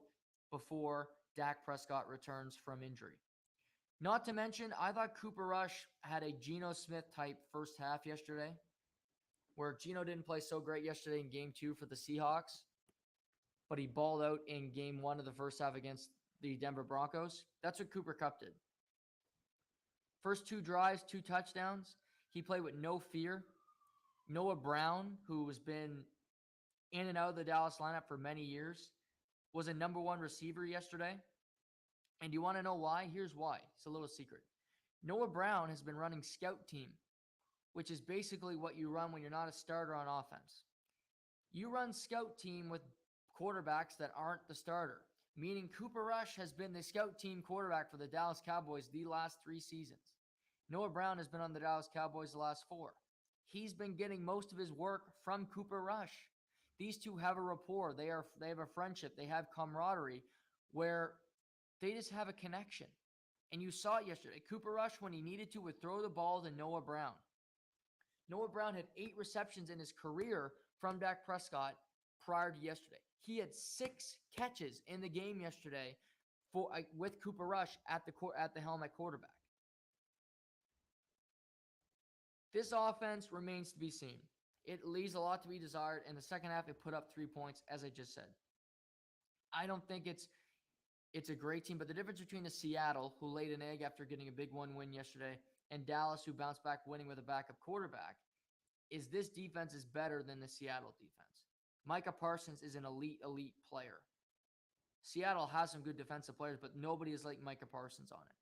before Dak Prescott returns from injury. Not to mention, I thought Cooper Rush had a Geno Smith type first half yesterday, where Geno didn't play so great yesterday in game 2 for the Seahawks, but he balled out in game 1 of the first half against the Denver Broncos. That's what Cooper Kupp did. First 2 drives, 2 touchdowns. He played with no fear. Noah Brown, who has been in and out of the Dallas lineup for many years, was a number 1 receiver yesterday. And you want to know why? Here's why. It's a little secret. Noah Brown has been running scout team, which is basically what you run when you're not a starter on offense. You run scout team with quarterbacks that aren't the starter, meaning Cooper Rush has been the scout team quarterback for the Dallas Cowboys the last 3 seasons. Noah Brown has been on the Dallas Cowboys the last 4. He's been getting most of his work from Cooper Rush. These two have a rapport. They have a friendship. They have camaraderie where they just have a connection. And you saw it yesterday. Cooper Rush, when he needed to, would throw the ball to Noah Brown. Noah Brown had 8 receptions in his career from Dak Prescott prior to yesterday. He had 6 catches in the game yesterday with Cooper Rush at the helm at quarterback. This offense remains to be seen. It leaves a lot to be desired. In the second half, it put up 3 points, as I just said. I don't think it's a great team, but the difference between the Seattle, who laid an egg after getting a big 1 win yesterday, and Dallas, who bounced back winning with a backup quarterback, is this defense is better than the Seattle defense. Micah Parsons is an elite player. Seattle has some good defensive players, but nobody is like Micah Parsons on it.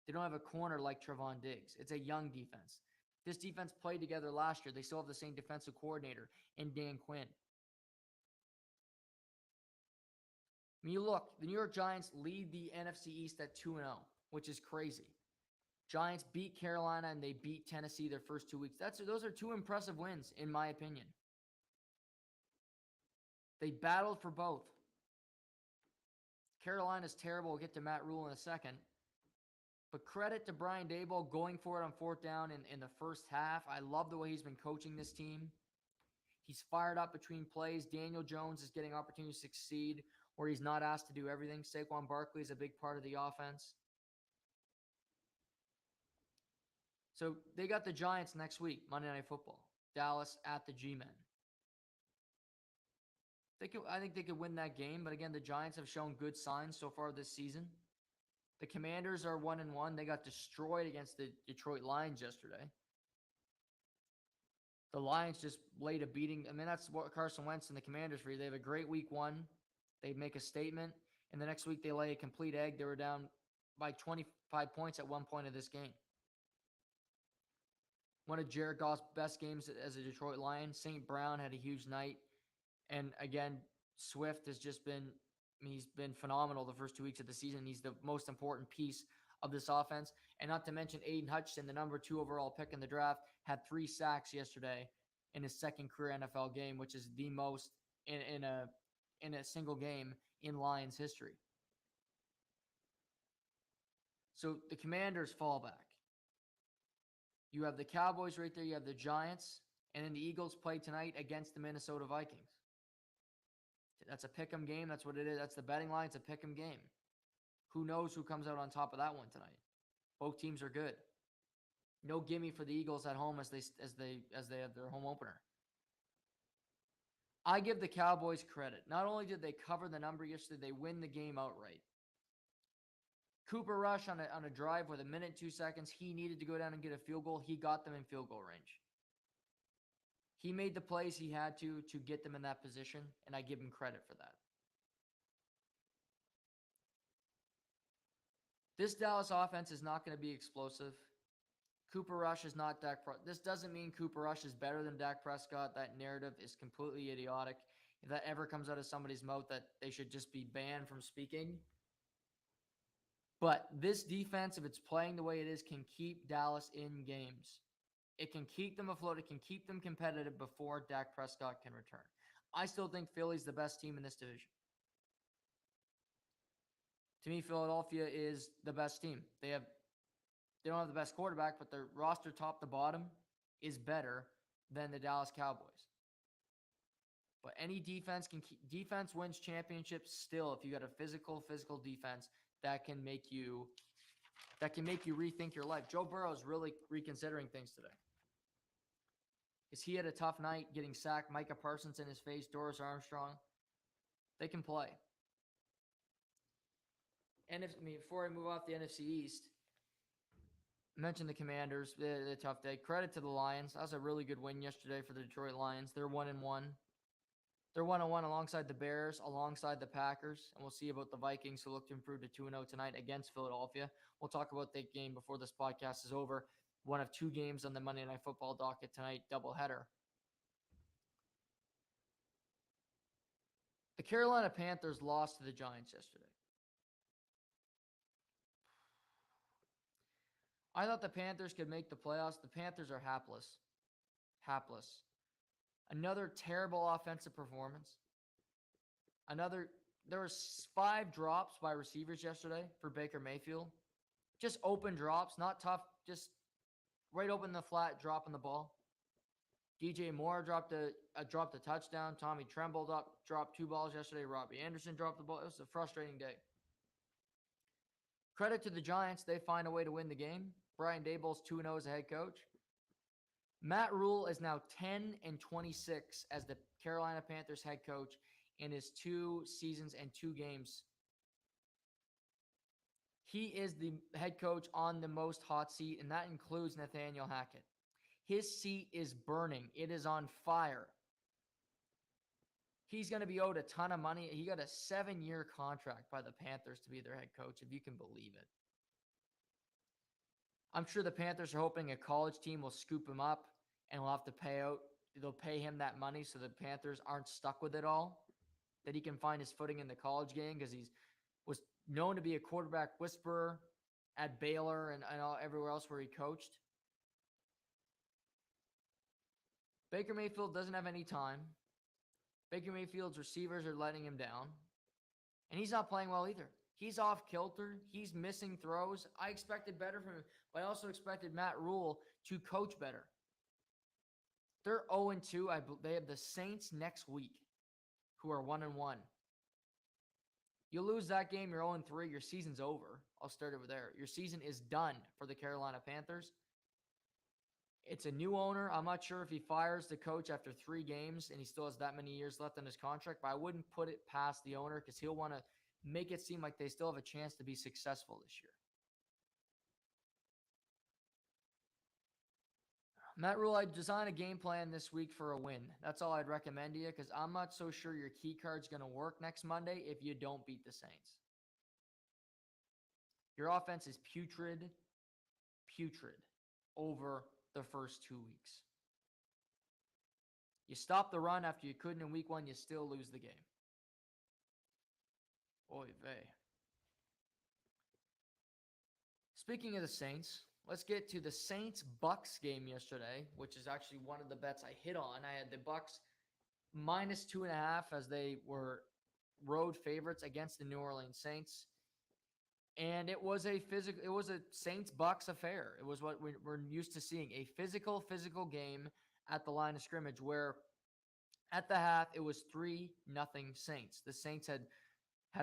They don't have a corner like Trayvon Diggs. It's a young defense. This defense played together last year. They still have the same defensive coordinator in Dan Quinn. When you look, the New York Giants lead the NFC East at 2-0, which is crazy. Giants beat Carolina and they beat Tennessee their first 2 weeks. Those are 2 impressive wins, in my opinion. They battled for both. Carolina's terrible. We'll get to Matt Rule in a second. But credit to Brian Daboll going for it on 4th down in the first half. I love the way he's been coaching this team. He's fired up between plays. Daniel Jones is getting opportunity to succeed where he's not asked to do everything. Saquon Barkley is a big part of the offense. So they got the Giants next week, Monday Night Football. Dallas at the G-Men. I think they could win that game, but again, the Giants have shown good signs so far this season. The Commanders are 1-1. They got destroyed against the Detroit Lions yesterday. The Lions just laid a beating. I mean, that's what Carson Wentz and the Commanders for you. They have a great week one. They make a statement, and the next week they lay a complete egg. They were down by 25 points at one point of this game. One of Jared Goff's best games as a Detroit Lion. St. Brown had a huge night. And again, Swift has just been, he's been phenomenal the first 2 weeks of the season. He's the most important piece of this offense. And not to mention Aiden Hutchinson, the number 2 overall pick in the draft, had 3 sacks yesterday in his second career NFL game, which is the most in a single game in Lions history. So the Commanders fall back. You have the Cowboys right there. You have the Giants. And then the Eagles play tonight against the Minnesota Vikings. That's a pick'em game. That's what it is. That's the betting line. It's a pick'em game. Who knows who comes out on top of that one tonight? Both teams are good. No gimme for the Eagles at home as they have their home opener. I give the Cowboys credit. Not only did they cover the number yesterday, they win the game outright. Cooper Rush on a drive with 1 minute 2 seconds. He needed to go down and get a field goal. He got them in field goal range. He made the plays he had to get them in that position, and I give him credit for that. This Dallas offense is not going to be explosive. Cooper Rush is not Dak Prescott. This doesn't mean Cooper Rush is better than Dak Prescott. That narrative is completely idiotic. If that ever comes out of somebody's mouth, that they should just be banned from speaking. But this defense, if it's playing the way it is, can keep Dallas in games. It can keep them afloat. It can keep them competitive before Dak Prescott can return. I still think Philly's the best team in this division. To me, Philadelphia is the best team. They don't have the best quarterback, but their roster top to bottom is better than the Dallas Cowboys. But any defense wins championships still if you got a physical defense that can make you rethink your life. Joe Burrow is really reconsidering things today. Because he had a tough night getting sacked. Micah Parsons in his face, Doris Armstrong. They can play. And before I move off the NFC East, I mentioned the Commanders, the tough day. Credit to the Lions. That was a really good win yesterday for the Detroit Lions. They're 1-1. They're 1-1 alongside the Bears, alongside the Packers. And we'll see about the Vikings, who look to improve to 2-0 tonight against Philadelphia. We'll talk about that game before this podcast is over. One of 2 games on the Monday Night Football docket tonight, doubleheader. The Carolina Panthers lost to the Giants yesterday. I thought the Panthers could make the playoffs. The Panthers are hapless. Hapless. Another terrible offensive performance. There were 5 drops by receivers yesterday for Baker Mayfield. Just open drops, not tough, just right open the flat, dropping the ball. DJ Moore dropped a touchdown. Tommy Tremble dropped 2 balls yesterday. Robbie Anderson dropped the ball. It was a frustrating day. Credit to the Giants. They find a way to win the game. Brian Daboll's 2-0 as a head coach. Matt Rule is now 10-26 as the Carolina Panthers head coach in his 2 seasons and 2 games. He is the head coach on the most hot seat, and that includes Nathaniel Hackett. His seat is burning. It is on fire. He's going to be owed a ton of money. He got a 7-year contract by the Panthers to be their head coach, if you can believe it. I'm sure the Panthers are hoping a college team will scoop him up and will have to they'll pay him that money so the Panthers aren't stuck with it all, that he can find his footing in the college game, because he was known to be a quarterback whisperer at Baylor and everywhere else where he coached. Baker Mayfield doesn't have any time. Baker Mayfield's receivers are letting him down. And he's not playing well either. He's off kilter. He's missing throws. I expected better from him, but I also expected Matt Rule to coach better. They're 0-2. They have the Saints next week, who are 1-1. You lose that game, you're 0-3. Your season's over. I'll start over there. Your season is done for the Carolina Panthers. It's a new owner. I'm not sure if he fires the coach after 3 games and he still has that many years left on his contract, but I wouldn't put it past the owner because he'll want to make it seem like they still have a chance to be successful this year. Matt Rule, I'd design a game plan this week for a win. That's all I'd recommend to you because I'm not so sure your key card's going to work next Monday if you don't beat the Saints. Your offense is putrid over the first 2 weeks. You stop the run after you couldn't in week 1, you still lose the game. Oy vey. Speaking of the Saints, let's get to the Saints-Bucks game yesterday, which is actually one of the bets I hit on. I had the Bucks minus 2.5 as they were road favorites against the New Orleans Saints. And it was a Saints-Bucks affair. It was what we're used to seeing, a physical game at the line of scrimmage where at the half it was 3-0 Saints. The Saints had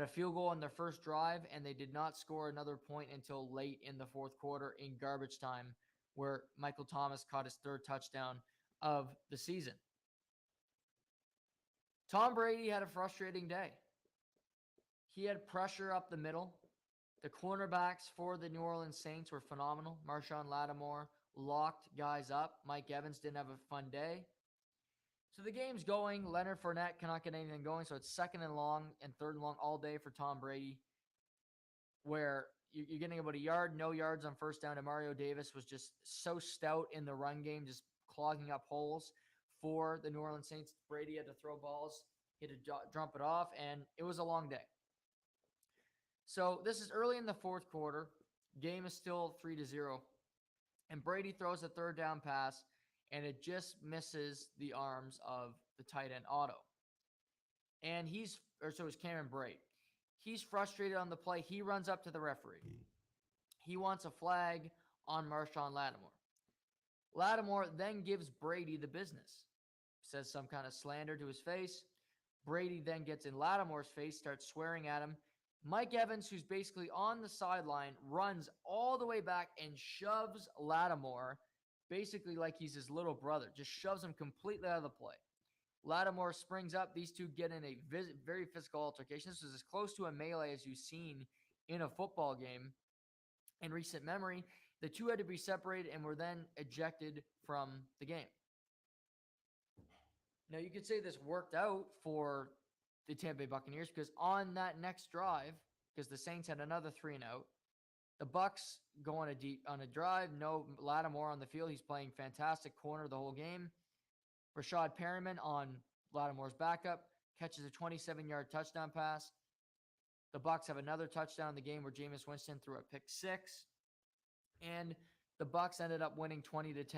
a field goal on their first drive, and they did not score another point until late in the fourth quarter in garbage time, where Michael Thomas caught his 3rd touchdown of the season. Tom Brady had a frustrating day. He had pressure up the middle. The cornerbacks for the New Orleans Saints were phenomenal. Marshawn Lattimore locked guys up. Mike Evans didn't have a fun day. So the game's going. Leonard Fournette cannot get anything going. So it's 2nd and long and 3rd and long all day for Tom Brady, where you're getting about a yard, no yards on first down. And Mario Davis was just so stout in the run game, just clogging up holes for the New Orleans Saints. Brady had to throw balls. He had to drop it off, and it was a long day. So this is early in the fourth quarter. Game is still 3-0. And Brady throws a 3rd down pass, and it just misses the arms of the tight end Otto. And so is Cameron Brate. He's frustrated on the play. He runs up to the referee. He wants a flag on Marshawn Lattimore. Lattimore then gives Brady the business. Says some kind of slander to his face. Brady then gets in Lattimore's face, starts swearing at him. Mike Evans, who's basically on the sideline, runs all the way back and shoves Lattimore, basically like he's his little brother, just shoves him completely out of the play. Lattimore springs up. These two get in a very physical altercation. This was as close to a melee as you've seen in a football game in recent memory. The two had to be separated and were then ejected from the game. Now, you could say this worked out for the Tampa Bay Buccaneers because on that next drive, because the Saints had another 3-and-out, the Bucs go on a drive. No Lattimore on the field. He's playing fantastic corner the whole game. Rashad Perriman on Lattimore's backup catches a 27-yard touchdown pass. The Bucs have another touchdown in the game where Jameis Winston threw a pick 6. And the Bucs ended up winning 20-10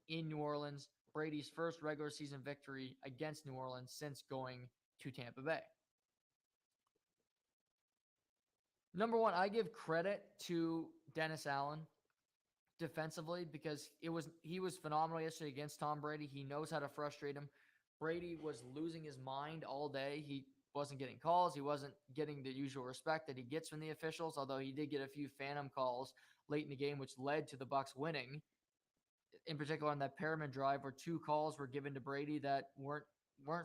in New Orleans. Brady's first regular season victory against New Orleans since going to Tampa Bay. Number one, I give credit to Dennis Allen defensively because he was phenomenal yesterday against Tom Brady. He knows how to frustrate him. Brady was losing his mind all day. He wasn't getting calls. He wasn't getting the usual respect that he gets from the officials, although he did get a few phantom calls late in the game, which led to the Bucs winning. In particular, on that Perriman drive where 2 calls were given to Brady that weren't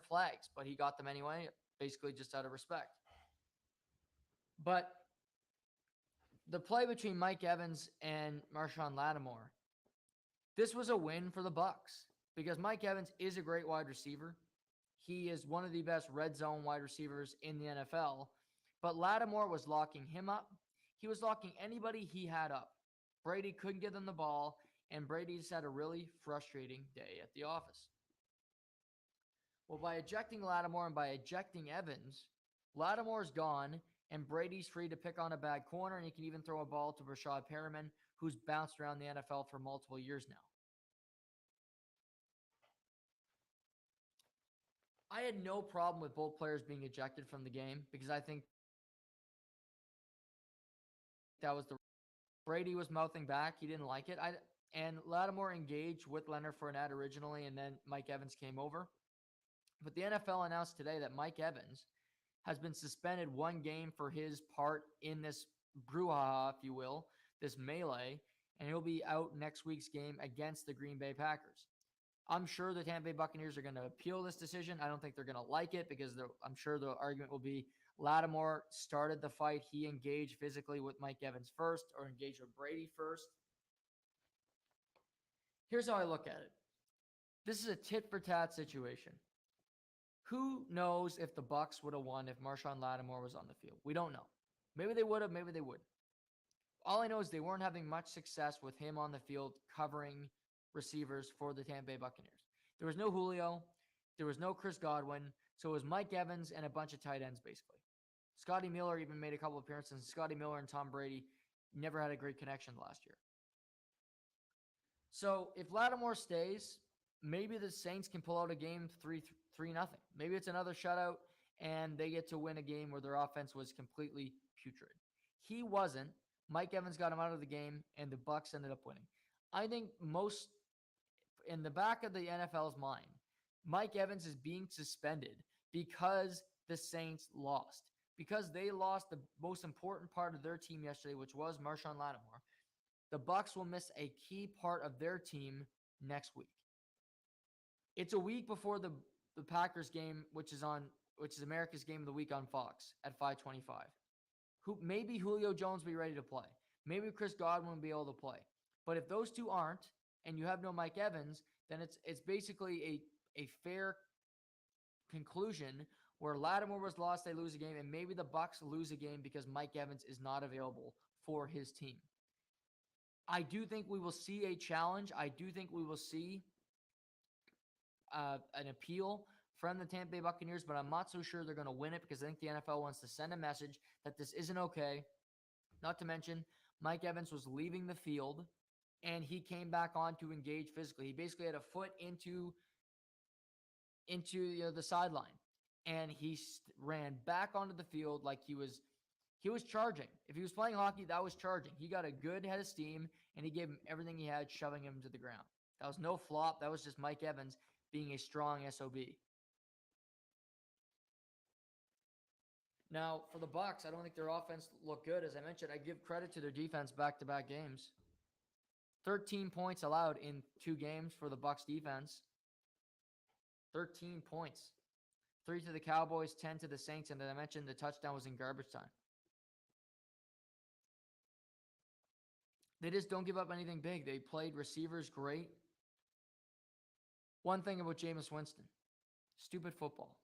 flags, but he got them anyway, basically just out of respect. But the play between Mike Evans and Marshawn Lattimore, this was a win for the Bucs because Mike Evans is a great wide receiver. He is one of the best red zone wide receivers in the NFL, but Lattimore was locking him up. He was locking anybody he had up. Brady couldn't get them the ball, and Brady just had a really frustrating day at the office. Well, by ejecting Lattimore and by ejecting Evans, Lattimore's gone, and Brady's free to pick on a bad corner, and he can even throw a ball to Rashad Perriman, who's bounced around the NFL for multiple years now. I had no problem with both players being ejected from the game because I think that was Brady was mouthing back. He didn't like it. And Lattimore engaged with Leonard Fournette originally, and then Mike Evans came over. But the NFL announced today that Mike Evans has been suspended 1 game for his part in this brouhaha, if you will, this melee. and he'll be out next week's game against the Green Bay Packers. I'm sure the Tampa Bay Buccaneers are going to appeal this decision. I don't think they're going to like it because I'm sure the argument will be Lattimore started the fight. He engaged physically with Mike Evans first or engaged with Brady first. Here's how I look at it. This is a tit-for-tat situation. Who knows if the Bucs would have won if Marshawn Lattimore was on the field? We don't know. Maybe they would have, maybe they wouldn't. All I know is they weren't having much success with him on the field covering receivers for the Tampa Bay Buccaneers. There was no Julio. There was no Chris Godwin. So it was Mike Evans and a bunch of tight ends, basically. Scotty Miller even made a couple appearances. Scotty Miller and Tom Brady never had a great connection last year. So if Lattimore stays, maybe the Saints can pull out a game 3-0. Maybe it's another shutout and they get to win a game where their offense was completely putrid. He wasn't. Mike Evans got him out of the game, and the Bucs ended up winning. I think most in the back of the NFL's mind, Mike Evans is being suspended because the Saints lost. Because they lost the most important part of their team yesterday, which was Marshawn Lattimore. The Bucs will miss a key part of their team next week. It's a week before the Packers game, which is America's Game of the Week on Fox at 5:25. Maybe Julio Jones will be ready to play. Maybe Chris Godwin will be able to play. But if those two aren't, and you have no Mike Evans, then it's basically a fair conclusion where Lattimore was lost, they lose a game, and maybe the Bucs lose a game because Mike Evans is not available for his team. I do think we will see a challenge. I do think we will see an appeal from the Tampa Bay Buccaneers, but I'm not so sure they're going to win it because I think the NFL wants to send a message that this isn't okay. Not to mention, Mike Evans was leaving the field, and he came back on to engage physically. He basically had a foot into the sideline, and he ran back onto the field like he was charging. If he was playing hockey, that was charging. He got a good head of steam, and he gave him everything he had, shoving him to the ground. That was no flop. That was just Mike Evans being a strong SOB. Now, for the Bucs, I don't think their offense looked good. As I mentioned, I give credit to their defense back-to-back games. 13 points allowed in 2 games for the Bucs defense. 13 points. 3 to the Cowboys, 10 to the Saints, and as I mentioned, the touchdown was in garbage time. They just don't give up anything big. They played receivers great. One thing about Jameis Winston. Stupid football.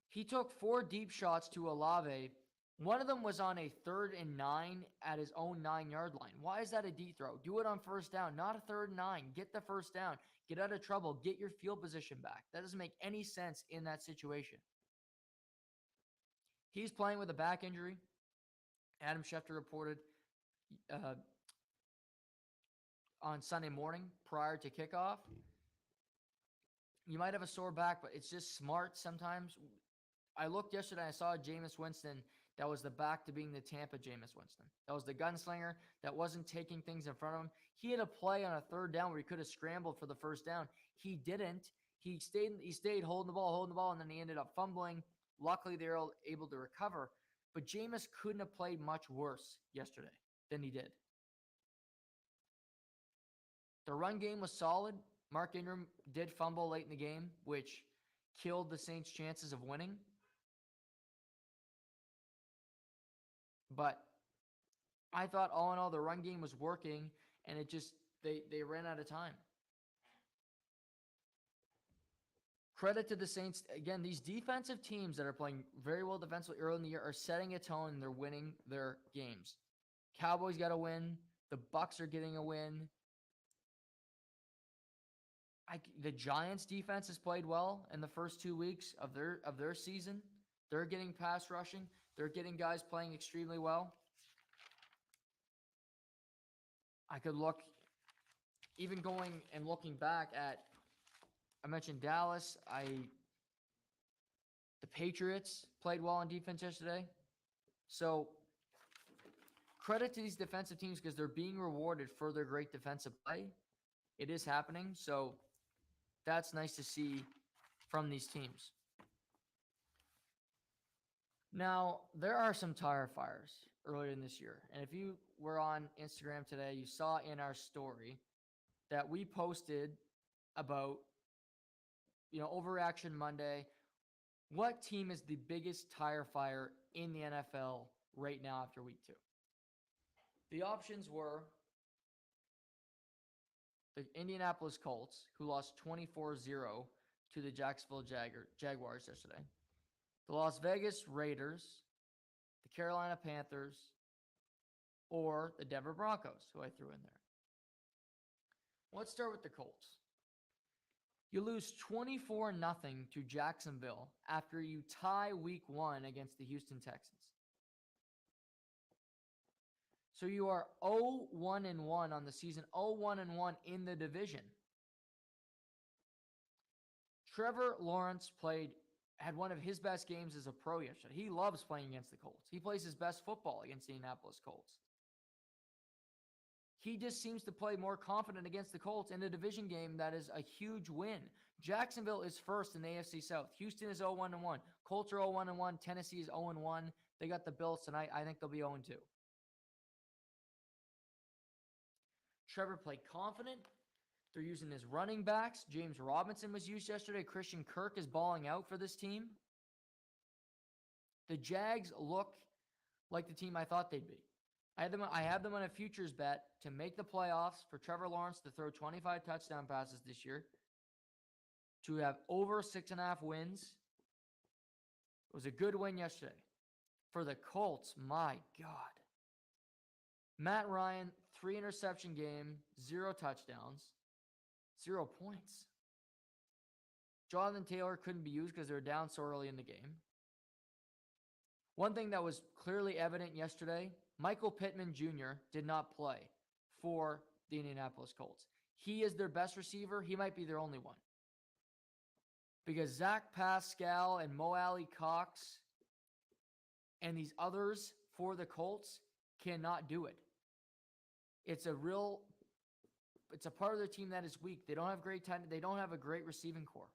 He took 4 deep shots to Olave. One of them was on a 3rd and 9 at his own 9-yard line. Why is that a deep throw? Do it on 1st down, not a 3rd and 9. Get the 1st down. Get out of trouble. Get your field position back. That doesn't make any sense in that situation. He's playing with a back injury. Adam Schefter reported on Sunday morning prior to kickoff. You might have a sore back, but it's just smart sometimes. I looked yesterday, I saw Jameis Winston that was the back to being the Tampa Jameis Winston. That was the gunslinger that wasn't taking things in front of him. He had a play on a 3rd down where he could have scrambled for the 1st down. He didn't. He stayed holding the ball, and then he ended up fumbling. Luckily, they were able to recover. But Jameis couldn't have played much worse yesterday than he did. The run game was solid. Mark Ingram did fumble late in the game, which killed the Saints' chances of winning. But I thought all in all, the run game was working, and it just, they ran out of time. Credit to the Saints. Again, these defensive teams that are playing very well defensively early in the year are setting a tone, and they're winning their games. Cowboys got a win. The Bucs are getting a win. The Giants defense has played well in the first 2 weeks of their season. They're getting pass rushing. They're getting guys playing extremely well. I could look, even going and looking back at, I mentioned Dallas. The Patriots played well on defense yesterday. So credit to these defensive teams because they're being rewarded for their great defensive play. It is happening. So that's nice to see from these teams. Now, there are some tire fires earlier in this year. And if you were on Instagram today, you saw in our story that we posted about, Overreaction Monday. What team is the biggest tire fire in the NFL right now after week 2? The options were the Indianapolis Colts, who lost 24-0 to the Jacksonville Jaguars yesterday, the Las Vegas Raiders, the Carolina Panthers, or the Denver Broncos, who I threw in there. Let's start with the Colts. You lose 24-0 to Jacksonville after you tie week 1 against the Houston Texans. So you are 0-1-1 on the season, 0-1-1 in the division. Trevor Lawrence had one of his best games as a pro yesterday. He loves playing against the Colts. He plays his best football against the Indianapolis Colts. He just seems to play more confident against the Colts in a division game that is a huge win. Jacksonville is first in the AFC South. Houston is 0-1-1. Colts are 0-1-1. Tennessee is 0-1. They got the Bills tonight. I think they'll be 0-2. Trevor played confident. They're using his running backs. James Robinson was used yesterday. Christian Kirk is balling out for this team. The Jags look like the team I thought they'd be. I have them on a futures bet to make the playoffs, for Trevor Lawrence to throw 25 touchdown passes this year, to have over 6.5 wins. It was a good win yesterday. For the Colts, my God. Matt Ryan, 3 interception game, 0 touchdowns, 0 points. Jonathan Taylor couldn't be used because they were down so early in the game. One thing that was clearly evident yesterday, Michael Pittman Jr. did not play for the Indianapolis Colts. He is their best receiver. He might be their only one. Because Zach Pascal and Mo Alley Cox and these others for the Colts cannot do it. It's a part of their team that is weak. They don't have great time. They don't have a great receiving core.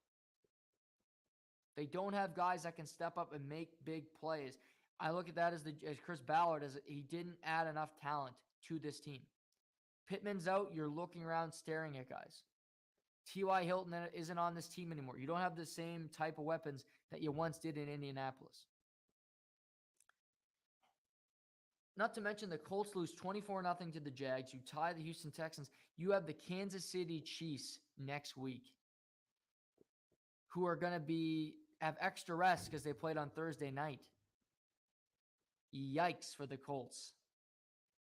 They don't have guys that can step up and make big plays. I look at that as Chris Ballard, as he didn't add enough talent to this team. Pittman's out. You're looking around staring at guys. T.Y. Hilton isn't on this team anymore. You don't have the same type of weapons that you once did in Indianapolis. Not to mention the Colts lose 24-0 to the Jags. You tie the Houston Texans. You have the Kansas City Chiefs next week, who are going to have extra rest because they played on Thursday night. Yikes for the Colts.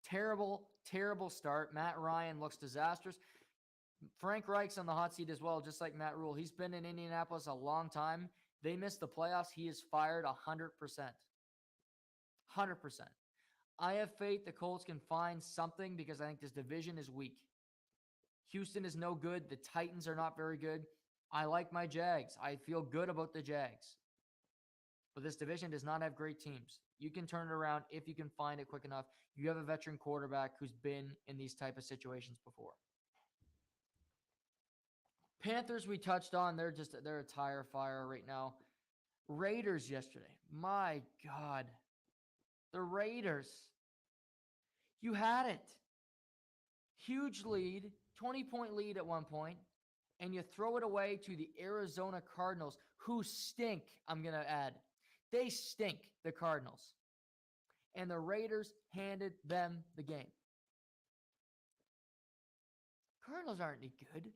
Terrible, terrible start. Matt Ryan looks disastrous. Frank Reich's on the hot seat as well, just like Matt Rule. He's been in Indianapolis a long time. They missed the playoffs. He is fired 100%. 100%. I have faith the Colts can find something because I think this division is weak. Houston is no good. The Titans are not very good. I like my Jags. I feel good about the Jags. But this division does not have great teams. You can turn it around if you can find it quick enough. You have a veteran quarterback who's been in these type of situations before. Panthers we touched on. They're a tire fire right now. Raiders yesterday. My God. The Raiders. You had it. Huge lead, 20-point lead at one point, and you throw it away to the Arizona Cardinals, who stink, I'm going to add. They stink, the Cardinals. And the Raiders handed them the game. Cardinals aren't any good.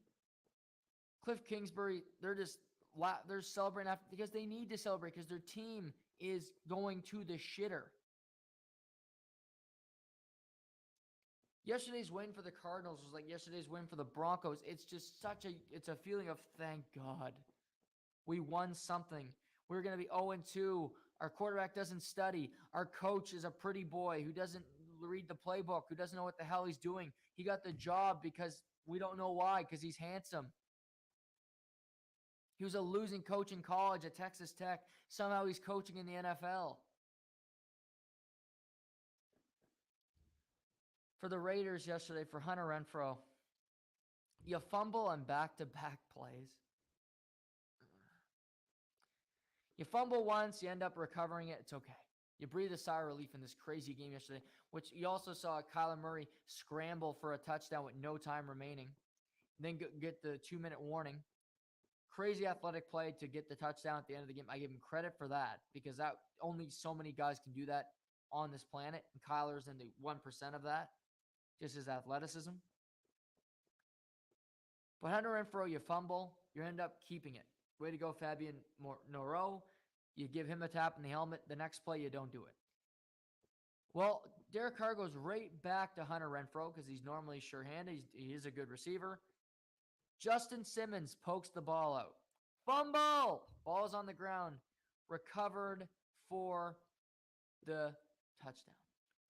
Cliff Kingsbury, they're celebrating after because they need to celebrate because their team is going to the shitter. Yesterday's win for the Cardinals was like yesterday's win for the Broncos. It's just it's a feeling of thank God. We won something. We're going to be 0-2. Our quarterback doesn't study. Our coach is a pretty boy who doesn't read the playbook, who doesn't know what the hell he's doing. He got the job because we don't know why, because he's handsome. He was a losing coach in college at Texas Tech. Somehow he's coaching in the NFL. For the Raiders yesterday, for Hunter Renfrow, you fumble on back-to-back plays. You fumble once, you end up recovering it. It's okay. You breathe a sigh of relief in this crazy game yesterday, which you also saw Kyler Murray scramble for a touchdown with no time remaining, then get the 2-minute warning. Crazy athletic play to get the touchdown at the end of the game. I give him credit for that because that only so many guys can do that on this planet, and Kyler's in the 1% of that, just his athleticism. But Hunter Renfrow, you fumble, you end up keeping it. Way to go, Fabian Moreau. You give him a tap in the helmet. The next play, you don't do it. Well, Derek Carr goes right back to Hunter Renfrow because he's normally sure-handed. He is a good receiver. Justin Simmons pokes the ball out. Fumble! Ball is on the ground. Recovered for the touchdown.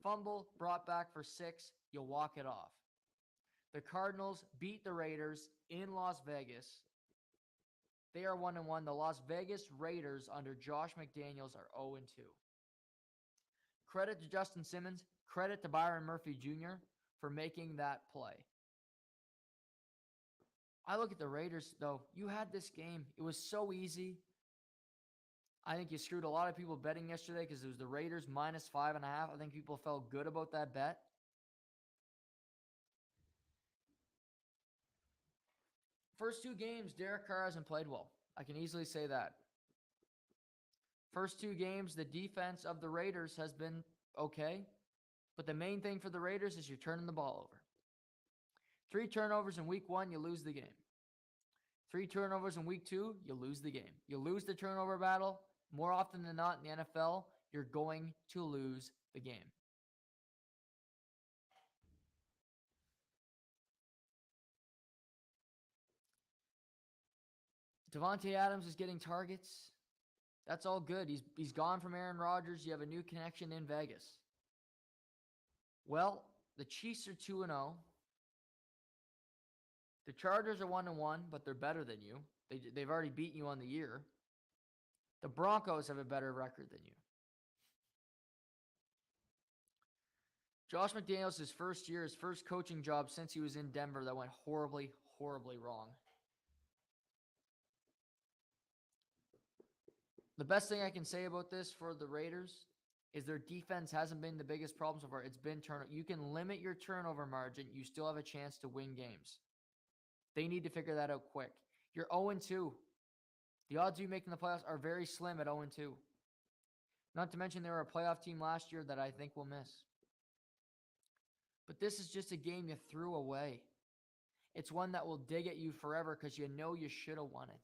Fumble, brought back for 6. You walk it off. The Cardinals beat the Raiders in Las Vegas. They are 1-1. The Las Vegas Raiders under Josh McDaniels are 0-2. Credit to Justin Simmons. Credit to Byron Murphy Jr. for making that play. I look at the Raiders, though. You had this game. It was so easy. I think you screwed a lot of people betting yesterday because it was the Raiders minus 5.5. I think people felt good about that bet. First 2 games, Derek Carr hasn't played well. I can easily say that. First 2 games, the defense of the Raiders has been okay. But the main thing for the Raiders is you're turning the ball over. 3 turnovers in week 1, you lose the game. 3 turnovers in week 2, you lose the game. You lose the turnover battle. More often than not in the NFL, you're going to lose the game. Devontae Adams is getting targets. That's all good. He's gone from Aaron Rodgers. You have a new connection in Vegas. Well, the Chiefs are 2-0. The Chargers are 1-1, but they're better than you. They've already beaten you on the year. The Broncos have a better record than you. Josh McDaniels, his first year, his first coaching job since he was in Denver, that went horribly, horribly wrong. The best thing I can say about this for the Raiders is their defense hasn't been the biggest problem so far. It's been turnover. You can limit your turnover margin. You still have a chance to win games. They need to figure that out quick. You're 0-2. The odds of you making the playoffs are very slim at 0-2. Not to mention they were a playoff team last year that I think will miss. But this is just a game you threw away. It's one that will dig at you forever because you know you should have won it.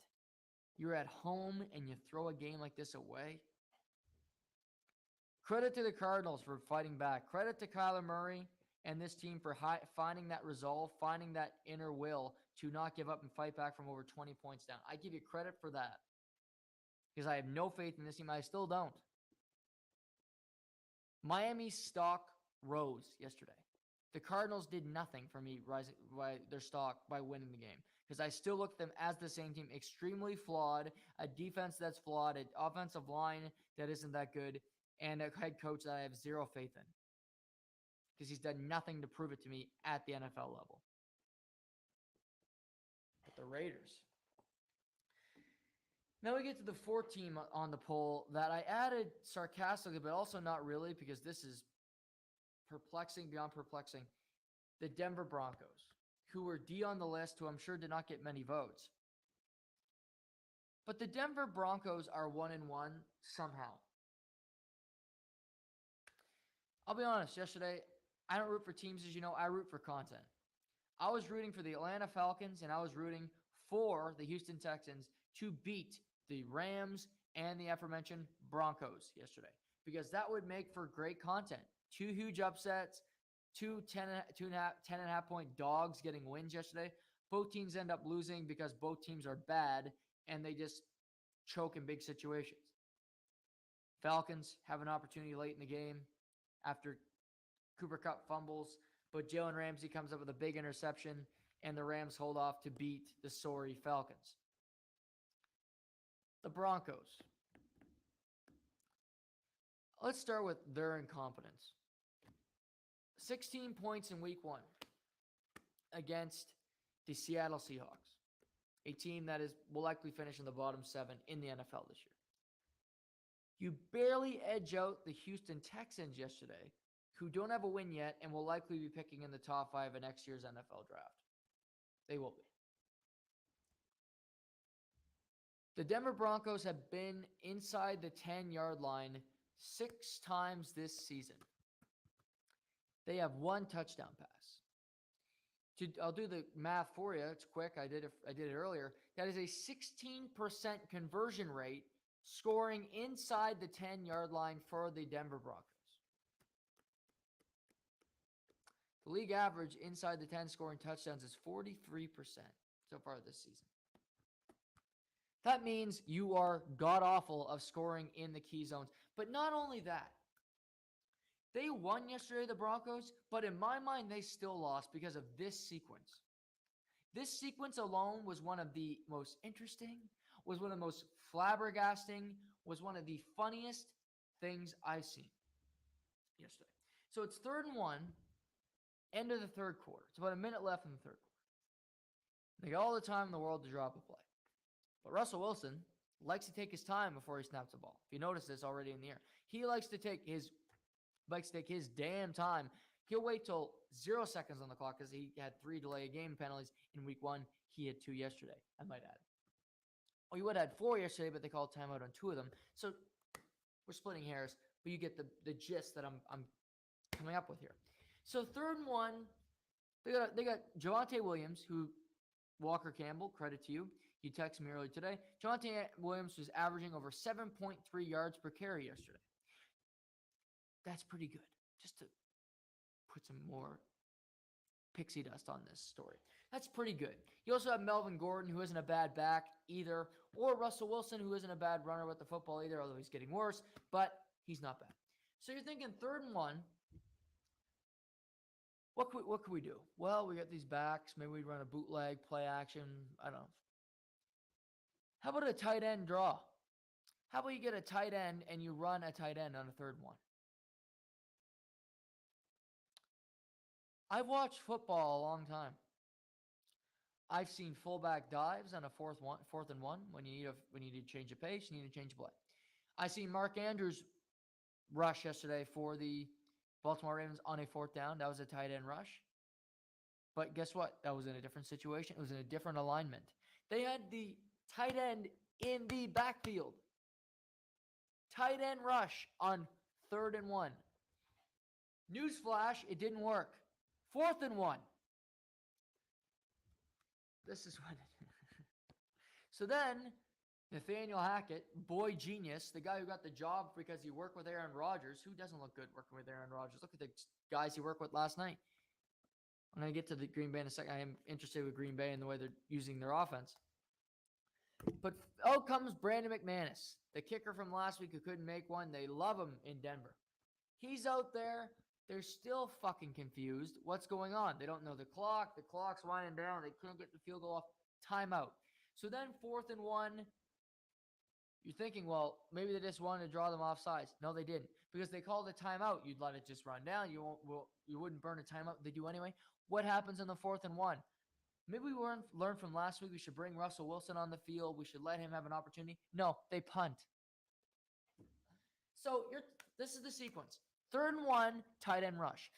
You're at home and you throw a game like this away. Credit to the Cardinals for fighting back. Credit to Kyler Murray and this team for finding that resolve, finding that inner will to not give up and fight back from over 20 points down. I give you credit for that because I have no faith in this team. I still don't. Miami's stock rose yesterday. The Cardinals did nothing for me rising by their stock by winning the game because I still look at them as the same team, extremely flawed, a defense that's flawed, an offensive line that isn't that good, and a head coach that I have zero faith in because he's done nothing to prove it to me at the NFL level. But the Raiders. Now we get to the 4th team on the poll that I added sarcastically, but also not really because this is perplexing beyond perplexing. The Denver Broncos, who were D on the list, who I'm sure did not get many votes. But the Denver Broncos are 1-1 somehow. I'll be honest, yesterday, I don't root for teams, as you know, I root for content. I was rooting for the Atlanta Falcons, and I was rooting for the Houston Texans to beat the Rams and the aforementioned Broncos yesterday because that would make for great content. 2 huge upsets, 2 10.5 point dogs getting wins yesterday. Both teams end up losing because both teams are bad and they just choke in big situations. Falcons have an opportunity late in the game after Cooper Kupp fumbles, but Jalen Ramsey comes up with a big interception and the Rams hold off to beat the sorry Falcons. The Broncos. Let's start with their incompetence. 16 points in week 1 against the Seattle Seahawks, a team that will likely finish in the bottom 7 in the NFL this year. You barely edge out the Houston Texans yesterday, who don't have a win yet and will likely be picking in the top 5 of next year's NFL draft. They will be. The Denver Broncos have been inside the 10-yard line 6 times this season. They have 1 touchdown pass. I'll do the math for you. It's quick. I did it earlier. That is a 16% conversion rate scoring inside the 10-yard line for the Denver Broncos. The league average inside the 10 scoring touchdowns is 43% so far this season. That means you are god-awful of scoring in the key zones. But not only that, they won yesterday, the Broncos, but in my mind, they still lost because of this sequence. This sequence alone was one of the most interesting, was one of the most flabbergasting, was one of the funniest things I've seen yesterday. So it's 3rd and 1, end of the 3rd quarter. It's about a minute left in the 3rd quarter. They got all the time in the world to drop a play. But Russell Wilson likes to take his time before he snaps the ball. If you notice this already in the air, he likes to take his damn time. He'll wait till 0 seconds on the clock because he had 3 delay game penalties in week 1. He had 2 yesterday, I might add. Oh, he would have had 4 yesterday, but they called timeout on 2 of them. So we're splitting hairs, but you get the gist that I'm coming up with here. So 3rd and 1, they got Javonte Williams, who Walker Campbell, credit to you. You texted me earlier today. Javonte Williams was averaging over 7.3 yards per carry yesterday. That's pretty good. Just to put some more pixie dust on this story. That's pretty good. You also have Melvin Gordon, who isn't a bad back either, or Russell Wilson, who isn't a bad runner with the football either, although he's getting worse, but he's not bad. So you're thinking 3rd and 1. What could we do? Well, we got these backs. Maybe we run a bootleg, play action. I don't know. How about a tight end draw? How about you get a tight end and you run a tight end on a 3rd and 1? I've watched football a long time. I've seen fullback dives on a 4th and 1 when you need to change a pace, you need to change a play. I seen Mark Andrews rush yesterday for the Baltimore Ravens on a 4th down. That was a tight end rush. But guess what? That was in a different situation. It was in a different alignment. They had the tight end in the backfield. Tight end rush on 3rd and 1. Newsflash, it didn't work. 4th and 1. This is what. So then, Nathaniel Hackett, boy genius, the guy who got the job because he worked with Aaron Rodgers. Who doesn't look good working with Aaron Rodgers? Look at the guys he worked with last night. I'm going to get to the Green Bay in a second. I am interested with Green Bay and the way they're using their offense. But out comes Brandon McManus, the kicker from last week who couldn't make one. They love him in Denver. He's out there. They're still fucking confused. What's going on? They don't know the clock. The clock's winding down. They can't get the field goal off. Timeout. So then 4th and 1, you're thinking, well, maybe they just wanted to draw them off sides. No, they didn't. Because they called a timeout. You'd let it just run down. You wouldn't burn a timeout. They do anyway. What happens in the 4th and 1? Maybe we learned from last week we should bring Russell Wilson on the field. We should let him have an opportunity. No, they punt. So this is the sequence. 3rd and 1, tight end rush.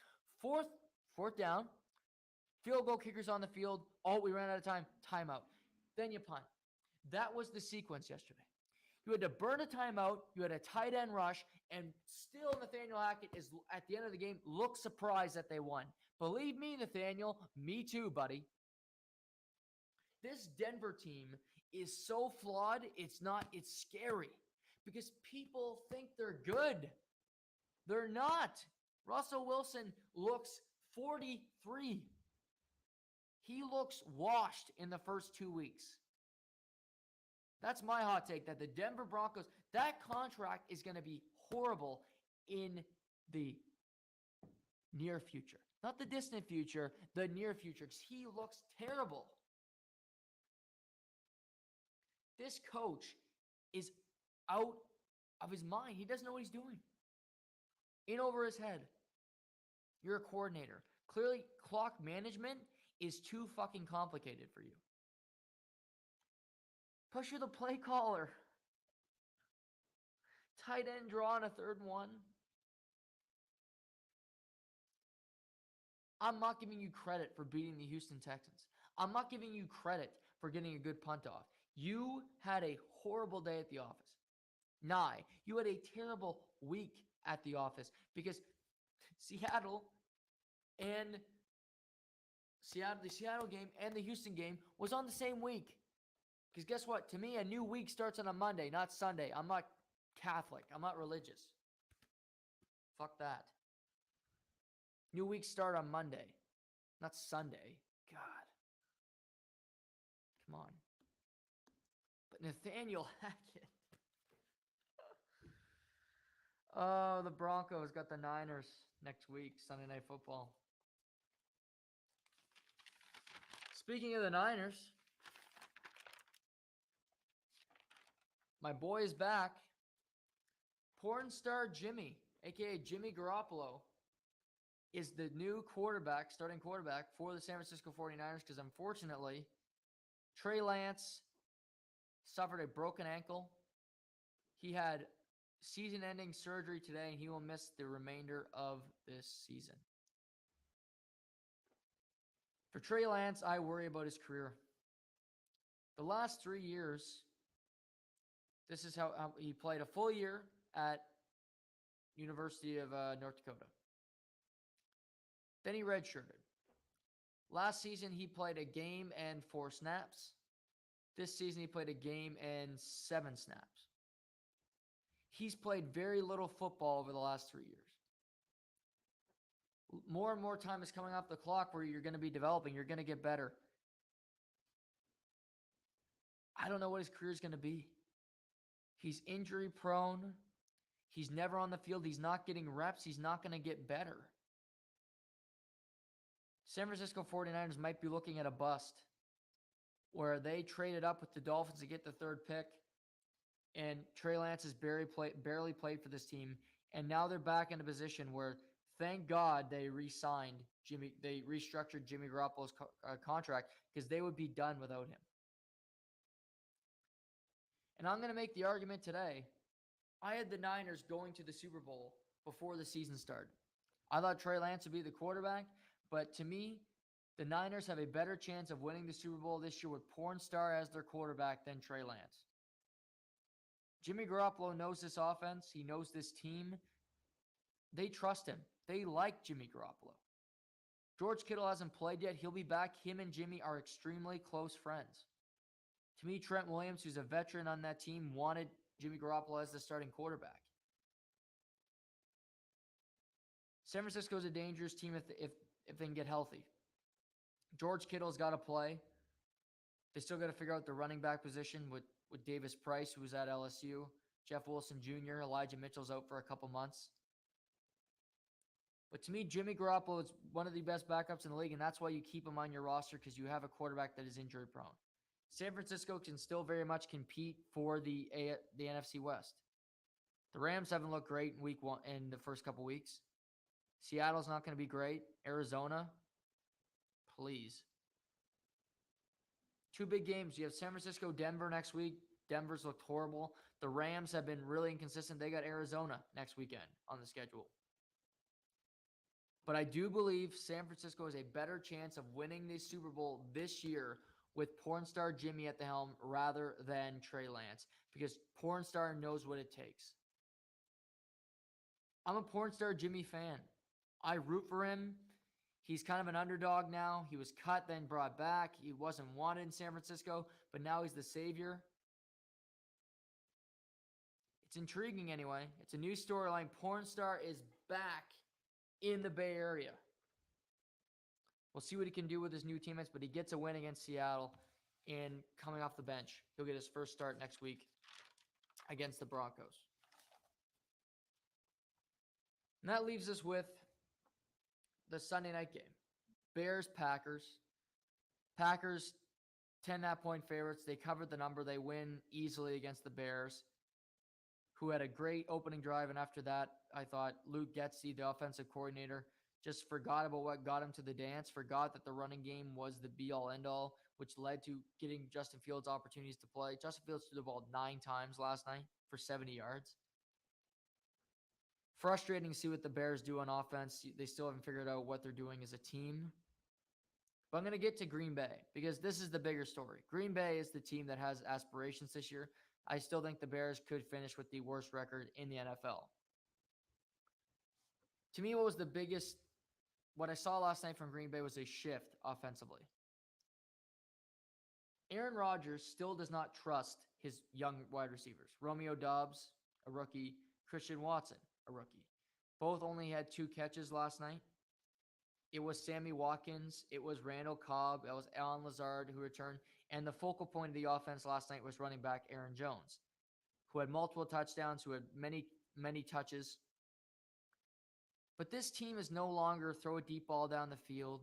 4th down, field goal kickers on the field. Oh, we ran out of time. Timeout. Then you punt. That was the sequence yesterday. You had to burn a timeout. You had a tight end rush. And still Nathaniel Hackett is, at the end of the game, looked surprised that they won. Believe me, Nathaniel, me too, buddy. This Denver team is so flawed, it's scary. Because people think they're good. They're not. Russell Wilson looks 43. He looks washed in the first 2 weeks. That's my hot take, that the Denver Broncos, that contract is going to be horrible in the near future. Not the distant future, the near future, because he looks terrible. This coach is out of his mind. He doesn't know what he's doing. In over his head. You're a coordinator. Clearly, clock management is too fucking complicated for you. Plus, you're the play caller. Tight end draw on a 3rd and 1. I'm not giving you credit for beating the Houston Texans. I'm not giving you credit for getting a good punt off. You had a horrible day at the office. Nye, you had a terrible week at the office because Seattle and the Seattle game and the Houston game was on the same week. Because guess what? To me, a new week starts on a Monday, not Sunday. I'm not Catholic. I'm not religious. Fuck that. New weeks start on Monday, not Sunday. God. Come on. But Nathaniel Hackett. Oh, the Broncos got the Niners next week, Sunday Night Football. Speaking of the Niners, my boy is back. Porn star Jimmy, a.k.a. Jimmy Garoppolo, is the new starting quarterback for the San Francisco 49ers because unfortunately, Trey Lance suffered a broken ankle. He had season-ending surgery today, and he will miss the remainder of this season. For Trey Lance, I worry about his career. The last 3 years, this is how he played a full year at University of North Dakota. Then he redshirted. Last season, he played a game and 4 snaps. This season, he played a game and 7 snaps. He's played very little football over the last 3 years. More and more time is coming off the clock where you're going to be developing. You're going to get better. I don't know what his career is going to be. He's injury prone. He's never on the field. He's not getting reps. He's not going to get better. San Francisco 49ers might be looking at a bust where they traded up with the Dolphins to get the 3rd pick, and Trey Lance has barely played for this team, and now they're back in a position where, thank God, they restructured Jimmy Garoppolo's contract because they would be done without him. And I'm going to make the argument today. I had the Niners going to the Super Bowl before the season started. I thought Trey Lance would be the quarterback, but to me, the Niners have a better chance of winning the Super Bowl this year with Porn Star as their quarterback than Trey Lance. Jimmy Garoppolo knows this offense. He knows this team. They trust him. They like Jimmy Garoppolo. George Kittle hasn't played yet. He'll be back. Him and Jimmy are extremely close friends. To me, Trent Williams, who's a veteran on that team, wanted Jimmy Garoppolo as the starting quarterback. San Francisco is a dangerous team if they can get healthy. George Kittle's got to play. They still got to figure out the running back position with Davis Price, who was at LSU. Jeff Wilson Jr., Elijah Mitchell's out for a couple months. But to me, Jimmy Garoppolo is one of the best backups in the league, and that's why you keep him on your roster because you have a quarterback that is injury prone. San Francisco can still very much compete for the NFC West. The Rams haven't looked great in week 1 in the first couple weeks. Seattle's not going to be great. Arizona, please. 2 big games. You have San Francisco, Denver next week. Denver's looked horrible. The Rams have been really inconsistent. They got Arizona next weekend on the schedule. But I do believe San Francisco has a better chance of winning the Super Bowl this year with Pornstar Jimmy at the helm rather than Trey Lance because Pornstar knows what it takes. I'm a Pornstar Jimmy fan. I root for him. He's kind of an underdog now. He was cut, then brought back. He wasn't wanted in San Francisco, but now he's the savior. It's intriguing anyway. It's a new storyline. Pornstar is back in the Bay Area. We'll see what he can do with his new teammates, but he gets a win against Seattle and coming off the bench. He'll get his first start next week against the Broncos. And that leaves us with the Sunday night game. Bears-Packers. Packers, 10.5-point favorites. They covered the number. They win easily against the Bears, who had a great opening drive. And after that, I thought Luke Getsy, the offensive coordinator, just forgot about what got him to the dance, forgot that the running game was the be-all, end-all, which led to getting Justin Fields opportunities to play. Justin Fields threw the ball 9 times last night for 70 yards. Frustrating to see what the Bears do on offense. They still haven't figured out what they're doing as a team. But I'm going to get to Green Bay because this is the bigger story. Green Bay is the team that has aspirations this year. I still think the Bears could finish with the worst record in the NFL. To me, what I saw last night from Green Bay was a shift offensively. Aaron Rodgers still does not trust his young wide receivers. Romeo Doubs, a rookie. Christian Watson, a rookie. Both only had 2 catches last night. It was Sammy Watkins. It was Randall Cobb. It was Alan Lazard who returned. And the focal point of the offense last night was running back Aaron Jones, who had multiple touchdowns, who had many touches. But this team is no longer throw a deep ball down the field.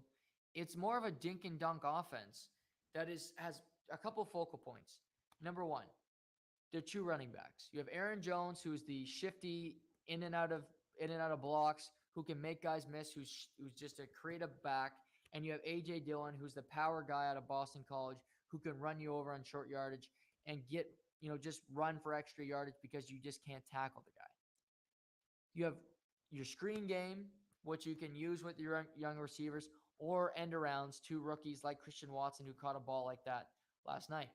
It's more of a dink and dunk offense that has a couple focal points. Number one, there are 2 running backs. You have Aaron Jones, who's the shifty in and out of blocks, who can make guys miss, who's just a creative back. And you have A.J. Dillon, who's the power guy out of Boston College, who can run you over on short yardage and just run for extra yardage because you just can't tackle the guy. You have your screen game, which you can use with your young receivers, or end arounds, 2 rookies like Christian Watson, who caught a ball like that last night.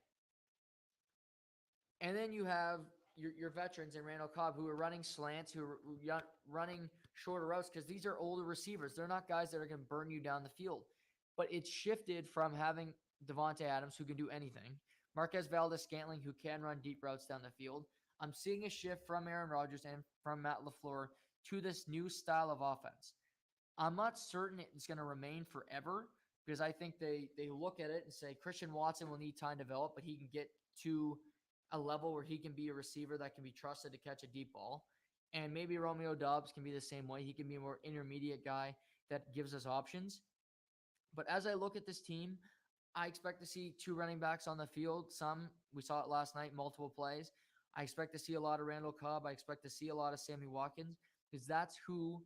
And then you have your veterans in Randall Cobb, who are running slants, who are running shorter routes, because these are older receivers. They're not guys that are going to burn you down the field. But it's shifted from having Devontae Adams, who can do anything, Marquez Valdes-Scantling, who can run deep routes down the field. I'm seeing a shift from Aaron Rodgers and from Matt LaFleur to this new style of offense. I'm not certain it's going to remain forever, because I think they look at it and say Christian Watson will need time to develop, but he can get to a level where he can be a receiver that can be trusted to catch a deep ball. And maybe Romeo Doubs can be the same way. He can be a more intermediate guy that gives us options. But as I look at this team, I expect to see 2 running backs on the field. We saw it last night, multiple plays. I expect to see a lot of Randall Cobb. I expect to see a lot of Sammy Watkins, because that's who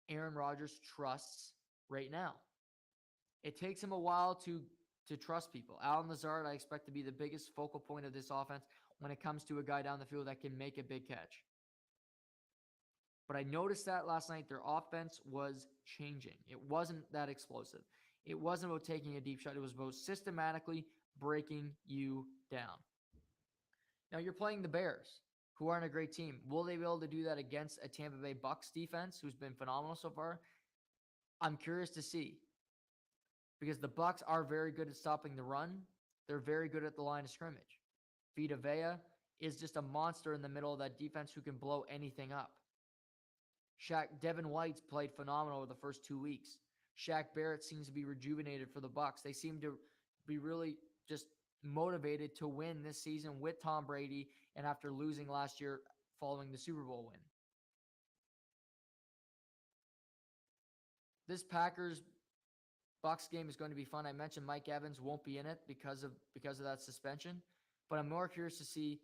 Aaron Rodgers trusts right now. It takes him a while to trust people. Alan Lazard, I expect to be the biggest focal point of this offense when it comes to a guy down the field that can make a big catch. But I noticed that last night their offense was changing. It wasn't that explosive. It wasn't about taking a deep shot. It was about systematically breaking you down. Now you're playing the Bears, who aren't a great team. Will they be able to do that against a Tampa Bay Bucs defense, who's been phenomenal so far? I'm curious to see, because the Bucs are very good at stopping the run. They're very good at the line of scrimmage. Vita Vea is just a monster in the middle of that defense who can blow anything up. Devin White's played phenomenal over the first 2 weeks. Shaq Barrett seems to be rejuvenated for the Bucs. They seem to be really just motivated to win this season with Tom Brady, and after losing last year following the Super Bowl win. This Packers-Bucs game is going to be fun. I mentioned Mike Evans won't be in it because of that suspension, but I'm more curious to see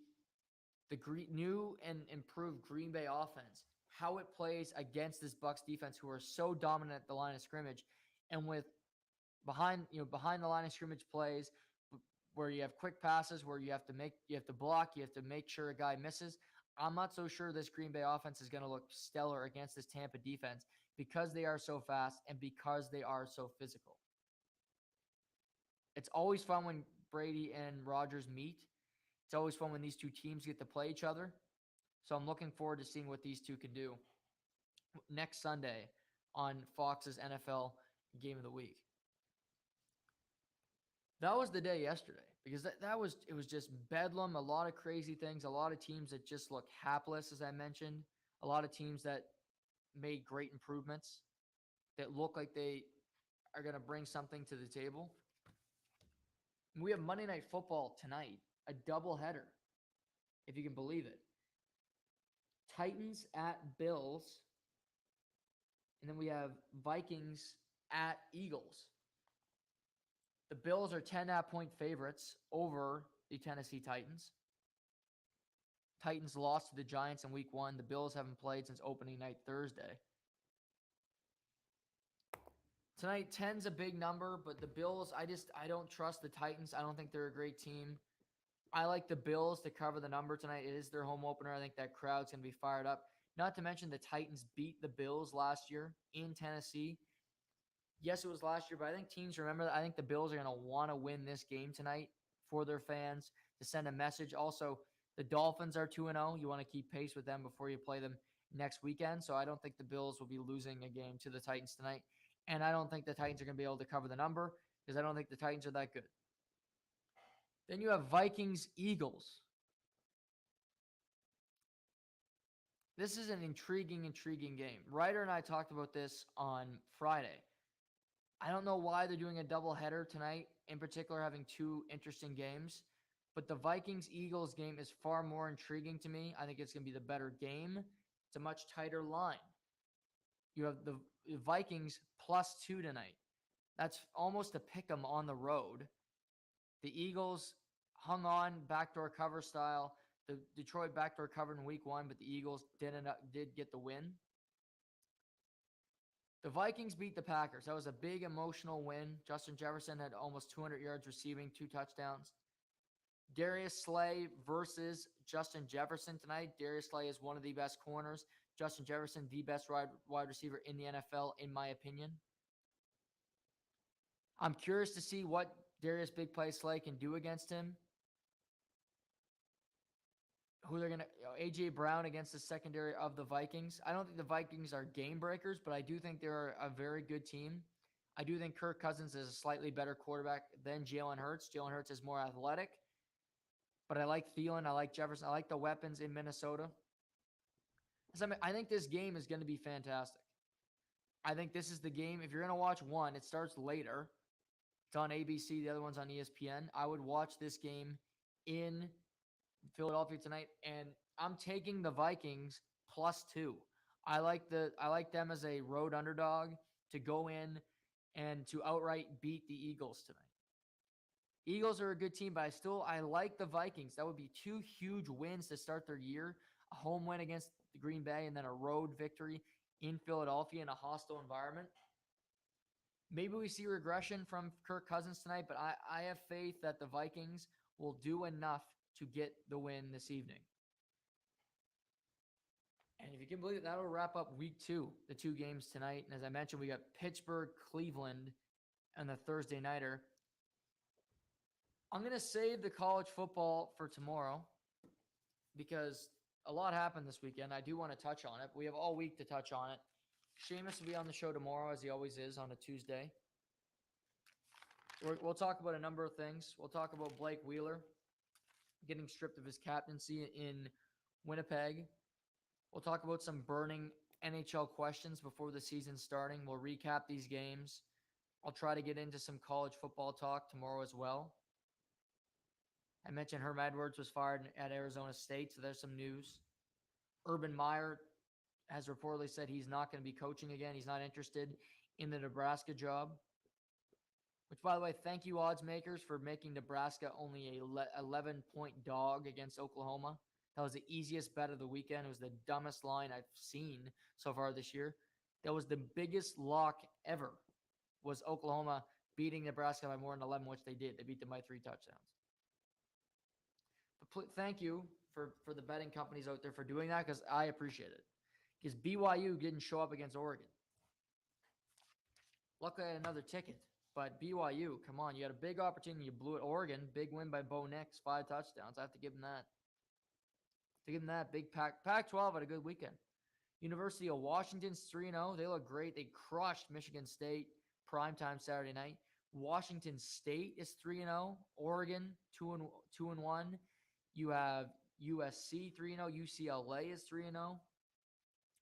the new and improved Green Bay offense, how it plays against this Bucs defense, who are so dominant at the line of scrimmage, and with behind the line of scrimmage plays where you have quick passes, where you have to block, you have to make sure a guy misses. I'm not so sure this Green Bay offense is going to look stellar against this Tampa defense, because they are so fast and because they are so physical. It's always fun when Brady and Rodgers meet. It's always fun when these 2 teams get to play each other. So I'm looking forward to seeing what these 2 can do next Sunday on Fox's NFL Game of the Week. That was the day yesterday, because it was just bedlam, a lot of crazy things, a lot of teams that just look hapless, as I mentioned, a lot of teams that made great improvements, that look like they are going to bring something to the table. We have Monday Night Football tonight, a doubleheader, if you can believe it. Titans at Bills, and then we have Vikings at Eagles. The Bills are 10.5-point favorites over the Tennessee Titans. Titans lost to the Giants in week 1. The Bills haven't played since opening night Thursday. Tonight, 10's a big number, but the Bills, I don't trust the Titans. I don't think they're a great team. I like the Bills to cover the number tonight. It is their home opener. I think that crowd's going to be fired up. Not to mention the Titans beat the Bills last year in Tennessee. Yes, it was last year, but I think teams remember that. I think the Bills are going to want to win this game tonight for their fans to send a message. Also, the Dolphins are 2-0. You want to keep pace with them before you play them next weekend. So I don't think the Bills will be losing a game to the Titans tonight. And I don't think the Titans are going to be able to cover the number because I don't think the Titans are that good. Then you have Vikings Eagles. This is an intriguing game. Ryder and I talked about this on Friday. I don't know why they're doing a doubleheader tonight, in particular having two interesting games. But the Vikings-Eagles game is far more intriguing to me. I think it's going to be the better game. It's a much tighter line. You have the Vikings +2 tonight. That's almost a pick 'em on the road. The Eagles hung on backdoor cover style. The Detroit backdoor covered in week 1, but the Eagles did get the win. The Vikings beat the Packers. That was a big emotional win. Justin Jefferson had almost 200 yards receiving, 2 touchdowns. Darius Slay versus Justin Jefferson tonight. Darius Slay is one of the best corners. Justin Jefferson, the best wide receiver in the NFL, in my opinion. I'm curious to see what Darius Big Play Slay can do against him. Who they're going to, A.J. Brown against the secondary of the Vikings. I don't think the Vikings are game breakers, but I do think they're a very good team. I do think Kirk Cousins is a slightly better quarterback than Jalen Hurts. Jalen Hurts is more athletic, but I like Thielen. I like Jefferson. I like the weapons in Minnesota. I think this game is going to be fantastic. I think this is the game. If you're going to watch one, it starts later. It's on ABC. The other one's on ESPN. I would watch this game in Philadelphia tonight, and I'm taking the Vikings +2. I like them as a road underdog to go in and to outright beat the Eagles tonight. Eagles are a good team, but I like the Vikings. That would be 2 huge wins to start their year. A home win against the Green Bay and then a road victory in Philadelphia in a hostile environment. Maybe we see regression from Kirk Cousins tonight, but I have faith that the Vikings will do enough to get the win this evening. And if you can believe it, that'll wrap up week 2, the 2 games tonight. And as I mentioned, we got Pittsburgh, Cleveland, and the Thursday nighter. I'm going to save the college football for tomorrow because a lot happened this weekend. I do want to touch on it. We have all week to touch on it. Seamus will be on the show tomorrow, as he always is, on a Tuesday. We'll talk about a number of things. We'll talk about Blake Wheeler getting stripped of his captaincy in Winnipeg. We'll talk about some burning NHL questions before the season's starting. We'll recap these games. I'll try to get into some college football talk tomorrow as well. I mentioned Herm Edwards was fired at Arizona State, so there's some news. Urban Meyer has reportedly said he's not going to be coaching again. He's not interested in the Nebraska job. Which, by the way, thank you, odds makers, for making Nebraska only a 11-point dog against Oklahoma. That was the easiest bet of the weekend. It was the dumbest line I've seen so far this year. That was the biggest lock ever, was Oklahoma beating Nebraska by more than 11, which they did. They beat them by 3 touchdowns. But thank you for the betting companies out there for doing that, because I appreciate it. Because BYU didn't show up against Oregon. Luckily, I had another ticket. But BYU, come on, you had a big opportunity. You blew it. Oregon, big win by Bo Nix, 5 touchdowns. I have to give them that. Big Pac-12 had a good weekend. University of Washington's 3-0. They look great. They crushed Michigan State primetime Saturday night. Washington State is 3-0. Oregon 2-1. You have USC 3-0. UCLA is 3-0.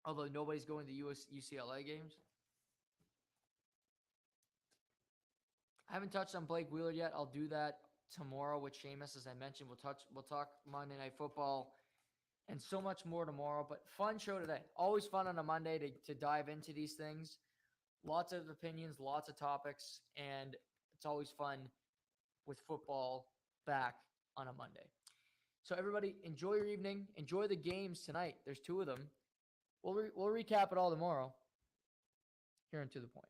Although nobody's going to the UCLA games. I haven't touched on Blake Wheeler yet. I'll do that tomorrow with Seamus, as I mentioned. We'll talk Monday Night Football and so much more tomorrow. But fun show today. Always fun on a Monday to dive into these things. Lots of opinions, lots of topics, and it's always fun with football back on a Monday. So everybody, enjoy your evening. Enjoy the games tonight. There's 2 of them. We'll recap it all tomorrow here on To The Point.